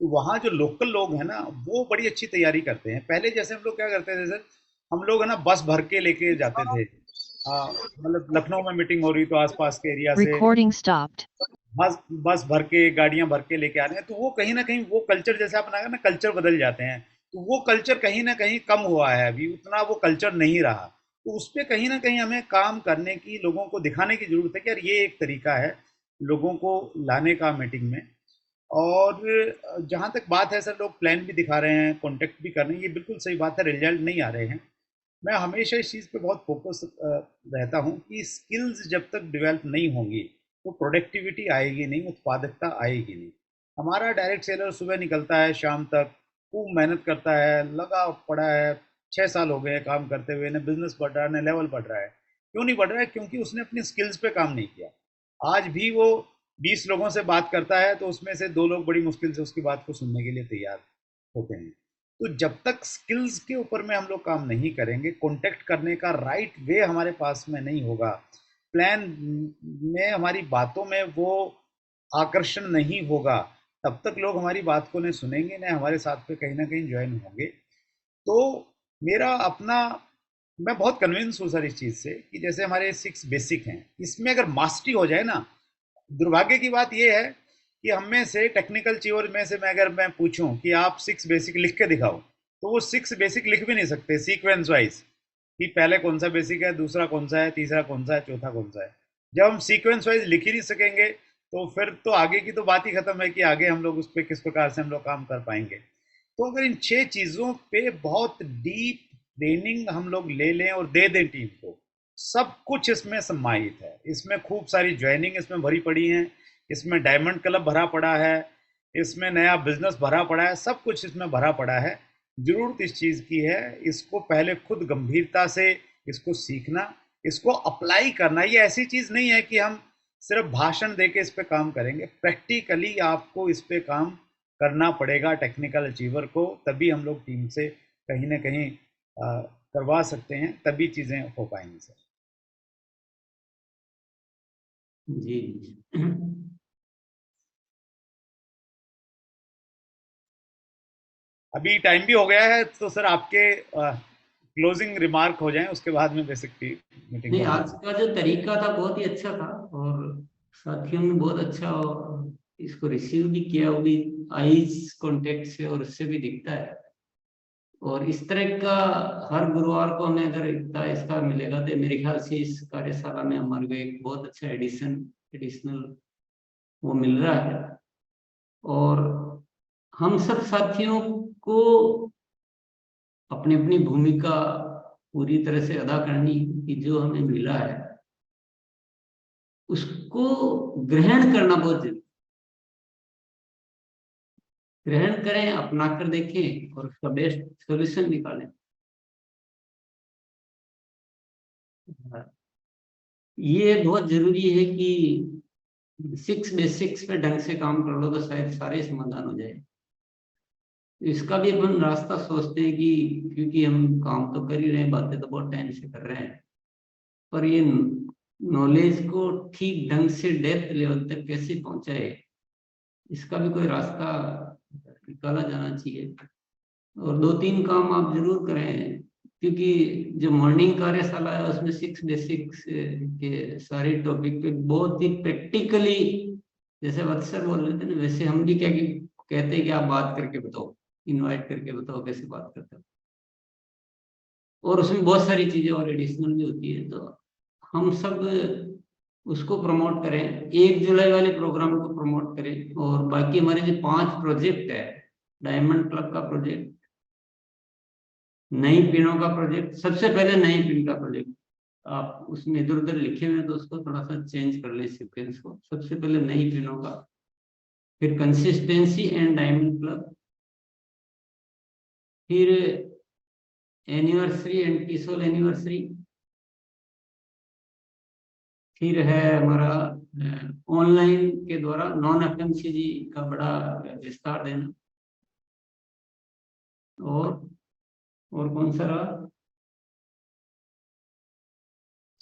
तो वहाँ जो लोकल लोग हैं ना वो बड़ी अच्छी तैयारी करते हैं। पहले जैसे हम लोग क्या करते थे सर, हम लोग है ना बस भर के लेके जाते थे। मतलब लखनऊ में मीटिंग हो रही तो आसपास के एरिया से Recording stopped. बस बस भर के, गाड़ियां भर के लेके आ रहे हैं, तो वो कहीं ना कहीं वो कल्चर, जैसे आप ना कल्चर बदल जाते हैं, तो वो कल्चर कहीं ना कहीं कम हुआ है, अभी उतना वो कल्चर नहीं रहा। तो उस पर कहीं ना कहीं हमें काम करने की, लोगों को दिखाने की जरूरत है कि यार ये एक तरीका है लोगों को लाने का मीटिंग में। और जहाँ तक बात है सर, लोग प्लान भी दिखा रहे हैं, कॉन्टेक्ट भी कर रहे हैं, ये बिल्कुल सही बात है, रिजल्ट नहीं आ रहे हैं। मैं हमेशा इस चीज़ पे बहुत फोकस रहता हूँ कि स्किल्स जब तक डेवलप नहीं होंगी तो प्रोडक्टिविटी आएगी नहीं, उत्पादकता आएगी नहीं। हमारा डायरेक्ट सेलर सुबह निकलता है, शाम तक खूब मेहनत करता है, लगा पड़ा है, 6 साल हो गए काम करते हुए, न बिजनेस बढ़ रहा है न लेवल बढ़ रहा है। क्यों नहीं बढ़ रहा है? क्योंकि उसने अपनी स्किल्स पे काम नहीं किया। आज भी वो 20 लोगों से बात करता है तो उसमें से 2 लोग बड़ी मुश्किल से उसकी बात को सुनने के लिए तैयार होते हैं। तो जब तक स्किल्स के ऊपर में हम लोग काम नहीं करेंगे, कॉन्टेक्ट करने का राइट वे हमारे पास में नहीं होगा, प्लान में हमारी बातों में वो आकर्षण नहीं होगा, तब तक लोग हमारी बात को नहीं सुनेंगे, न हमारे साथ पे कहीं ना कहीं ज्वाइन होंगे। तो मेरा अपना, मैं बहुत कन्विंस हूँ सर इस चीज़ से कि जैसे हमारे 6 बेसिक हैं, इसमें अगर मास्टरी हो जाए ना, दुर्भाग्य की बात यह है कि हम में से टेक्निकल चीज़ों में से मैं पूछूं कि आप 6 बेसिक लिख के दिखाओ, तो वो 6 बेसिक लिख भी नहीं सकते सीक्वेंस वाइज कि पहले कौन सा बेसिक है, दूसरा कौन सा है, तीसरा कौन सा है, चौथा कौन सा है। जब हम सीक्वेंस वाइज लिख ही नहीं सकेंगे तो फिर तो आगे की तो बात ही खत्म है कि आगे हम लोग उस पर किस प्रकार से हम लोग काम कर पाएंगे। तो अगर इन 6 चीज़ों पे बहुत डीप ट्रेनिंग हम लोग ले लें और दे दें टीम को, सब कुछ इसमें सम्मानित है। इसमें खूब सारी ज्वाइनिंग इसमें भरी पड़ी है, इसमें डायमंड क्लब भरा पड़ा है, इसमें नया बिजनेस भरा पड़ा है, सब कुछ इसमें भरा पड़ा है। जरूरत इस चीज़ की है, इसको पहले खुद गंभीरता से इसको सीखना, इसको अप्लाई करना। ये ऐसी चीज़ नहीं है कि हम सिर्फ भाषण दे के इस पे काम करेंगे, प्रैक्टिकली आपको इस पे काम करना पड़ेगा टेक्निकल अचीवर को, तभी हम लोग टीम से कहीं ना कहीं करवा सकते हैं, तभी चीज़ें हो पाएंगी सर। जी अभी टाइम भी हो गया है, तो सर आपके क्लोजिंग रिमार्क हो जाएं, उसके बाद में बेसिक मीटिंग। नहीं, आज का जो तरीका था बहुत ही अच्छा था और साथियों ने बहुत अच्छा इसको रिसीव भी किया, वो भी आईज कांटेक्ट से, और उससे भी दिखता है। और इस तरह का हर गुरुवार को हमें अगर इतना इसका मिलेगा तो मेरे ख्याल से इस कार्यशाला में हमारे को एक बहुत अच्छा एडिशनल वो मिल रहा है। और हम सब साथियों को अपनी अपनी भूमिका पूरी तरह से अदा करनी कि जो हमें मिला है उसको ग्रहण करना बहुत जरूरी, ग्रहण करें, अपना कर देखें और उसका बेस्ट सॉल्यूशन निकालें। ये बहुत जरूरी है कि 6 बेसिक्स पे ढंग से काम कर लो तो शायद सारे समाधान हो जाए। इसका भी अपन रास्ता सोचते हैं कि क्योंकि हम काम तो कर ही रहे हैं, बातें तो बहुत टाइम से कर रहे हैं, पर ये नॉलेज को ठीक ढंग से डेप्थ लेवल तक कैसे पहुंचाए, इसका भी कोई रास्ता निकाला जाना चाहिए। और 2-3 काम आप जरूर करें, क्योंकि जो मॉर्निंग कार्यशाला है उसमें 6 बेसिक्स के सारे टॉपिक पे बहुत ही प्रैक्टिकली, जैसे वत्सर बोल रहे थे ना, वैसे हम भी क्या कहते हैं कि आप बात करके बताओ, इनवाइट करके बताओ कैसे बात करते हो। और उसमें बहुत सारी चीजें और एडिशनल भी होती है, तो हम सब उसको प्रमोट करें, 1 जुलाई वाले प्रोग्राम को प्रमोट करें। और बाकी हमारे जो 5 प्रोजेक्ट है, डायमंड क्लब का प्रोजेक्ट, नई पिनों का प्रोजेक्ट, सबसे पहले नई पिन का प्रोजेक्ट, आप उसमें इधर उधर लिखे हुए तो उसको थोड़ा सा चेंज कर ले सीक्वेंस को। सबसे पहले नई पिनों का, फिर कंसिस्टेंसी एंड डायमंड क्लब, फिर एनिवर्सरी एंड कीसोल एनिवर्सरी, फिर है हमारा ऑनलाइन के द्वारा नॉन एफएमसीजी का बड़ा विस्तार देना, और कौन सा रहा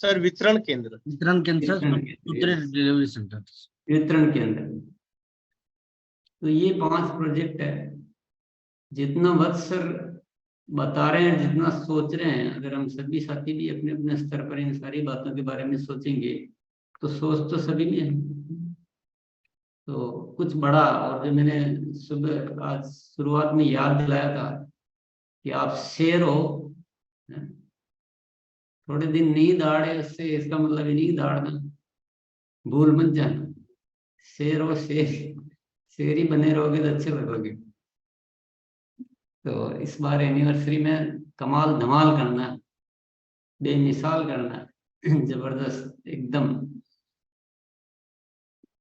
सर? वितरण केंद्र डिलीवरी सेंटर, वितरण केंद्र। तो ये 5 प्रोजेक्ट है। जितना वत्सर बता रहे हैं, जितना सोच रहे हैं, अगर हम सभी साथी भी अपने अपने स्तर पर इन सारी बातों के बारे में सोचेंगे तो सोच तो सभी में है। तो कुछ बड़ा, और जो मैंने सुबह आज शुरुआत में याद दिलाया था कि आप शेर हो, थोड़े दिन नींद आड़े, उससे इसका मतलब नींद आड़ना भूल मत जाना। शेर हो, शेर ही बने रहोगे तो अच्छे लगोगे। तो इस बार एनिवर्सरी में कमाल धमाल करना, बेमिसाल करना, जबरदस्त एकदम।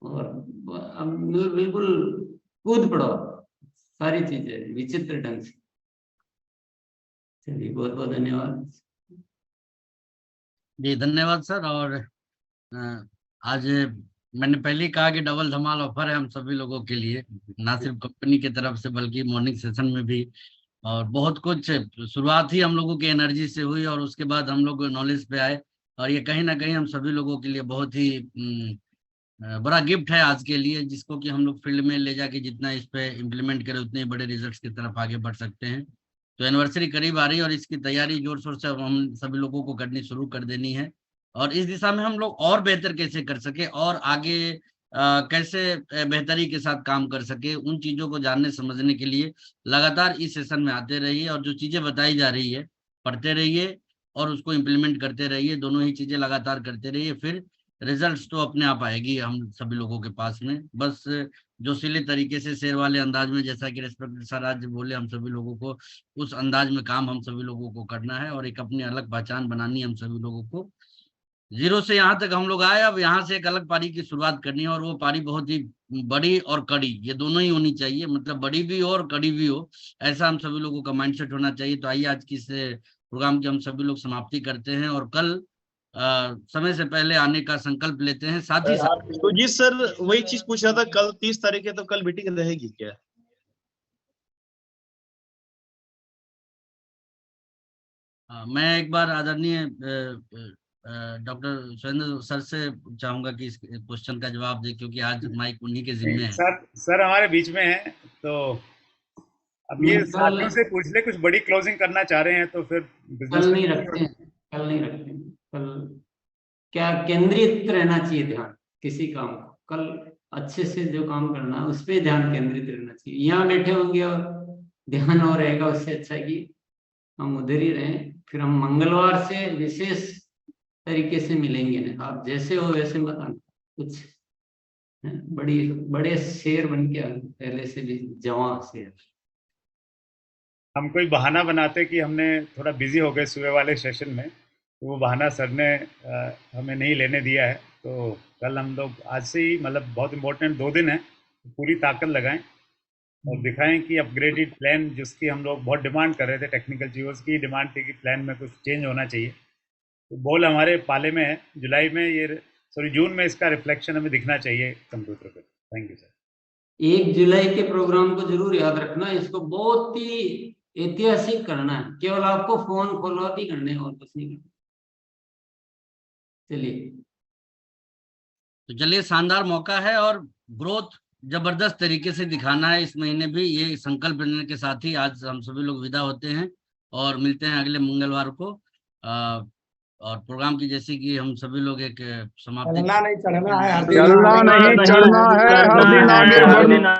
और अब बिल्कुल कूद पड़ो, सारी चीजें विचित्र ढंग से। चलिए, बहुत बहुत धन्यवाद जी। धन्यवाद सर। और आज मैंने पहले ही कहा कि डबल धमाल ऑफर है हम सभी लोगों के लिए, ना सिर्फ कंपनी की तरफ से बल्कि मॉर्निंग सेशन में भी। और बहुत कुछ शुरुआत ही हम लोगों की एनर्जी से हुई और उसके बाद हम लोग नॉलेज पे आए, और ये कहीं ना कहीं हम सभी लोगों के लिए बहुत ही बड़ा गिफ्ट है आज के लिए, जिसको कि हम लोग फील्ड में ले जाके जितना इस पे इम्प्लीमेंट करें उतने बड़े रिजल्ट्स की तरफ आगे बढ़ सकते हैं। तो एनिवर्सरी करीब आ रही है और इसकी तैयारी जोर शोर से हम सभी लोगों को करनी शुरू कर देनी है, और इस दिशा में हम लोग और बेहतर कैसे कर सके और आगे कैसे बेहतरी के साथ काम कर सके, उन चीजों को जानने समझने के लिए लगातार इस सेशन में आते रहिए और जो चीजें बताई जा रही है पढ़ते रहिए और उसको इम्प्लीमेंट करते रहिए। दोनों ही चीजें लगातार करते रहिए, फिर रिजल्ट्स तो अपने आप आएगी हम सभी लोगों के पास में। बस जोशीले तरीके से शेर वाले अंदाज में, जैसा कि रेस्पेक्टेड सर आज बोले, हम सभी लोगों को उस अंदाज में काम हम सभी लोगों को करना है और एक अपनी अलग पहचान बनानी है हम सभी लोगों को। जीरो से यहाँ तक हम लोग आए, अब यहाँ से एक अलग पारी की शुरुआत करनी है और वो पारी बहुत ही बड़ी और कड़ी, ये दोनों ही होनी चाहिए, मतलब बड़ी भी हो और कड़ी भी हो, ऐसा हम सभी लोगों का माइंडसेट होना चाहिए। तो आइए आज की इस प्रोग्राम की हम सभी लोग समाप्ति करते हैं और कल समय से पहले आने का संकल्प लेते हैं। साथ ही साथ तो जी सर वही चीज पूछ रहा था, कल 30 तारीख है तो कल मीटिंग रहेगी क्या? मैं एक बार आदरणीय डॉक्टर सुरेंद्र सर से चाहूंगा कि इस क्वेश्चन का जवाब दे, क्योंकि आज माइक उन्हीं के जिम्मे है। सर हमारे बीच में है, तो अब ये साथियों से पूछ ले, कुछ बड़ी क्लोजिंग करना चाह रहे हैं तो फिर कल नहीं रखते हैं, कल नहीं रखते हैं। कल क्या केंद्रित रहना चाहिए ध्यान किसी काम को, कल अच्छे से जो काम करना है उस पर ध्यान केंद्रित रहना चाहिए। यहाँ बैठे होंगे और ध्यान और रहेगा, उससे अच्छा है कि हम उधर ही रहें। फिर हम मंगलवार से विशेष तरीके से मिलेंगे ना, आप जैसे हो वैसे मत आना, कुछ बड़े शेर बन के पहले से भी जवां शेर। हम कोई बहाना बनाते कि हमने थोड़ा बिजी हो गए सुबह वाले सेशन में, तो वो बहाना सर ने हमें नहीं लेने दिया है। तो कल हम लोग आज से ही, मतलब बहुत इंपॉर्टेंट 2 दिन है, तो पूरी ताकत लगाएं और दिखाएं कि अपग्रेडेड प्लान जिसकी हम लोग बहुत डिमांड कर रहे थे, टेक्निकल चीज़ों की डिमांड थी कि प्लान में कुछ चेंज होना चाहिए, तो बॉल हमारे पाले में है। जुलाई में जून में इसका रिफ्लेक्शन हमें दिखना चाहिए कंप्यूटर पे। Thank you sir. 1 जुलाई के प्रोग्राम को जरूर याद रखना, इसको बहुत ही ऐतिहासिक करना है, केवल आपको फोन फॉलो ही करने और कुछ नहीं करना। चलिए, तो चलिए, शानदार मौका है और ग्रोथ जबरदस्त तरीके से दिखाना है इस महीने भी। ये संकल्प लेने के साथ ही आज हम सभी लोग विदा होते हैं और मिलते हैं अगले मंगलवार को। और प्रोग्राम की जैसे कि हम सभी लोग एक समाप्ति, चलना नहीं चढ़ना है, चलना नहीं चढ़ना है, हर दिन आगे बढ़ना।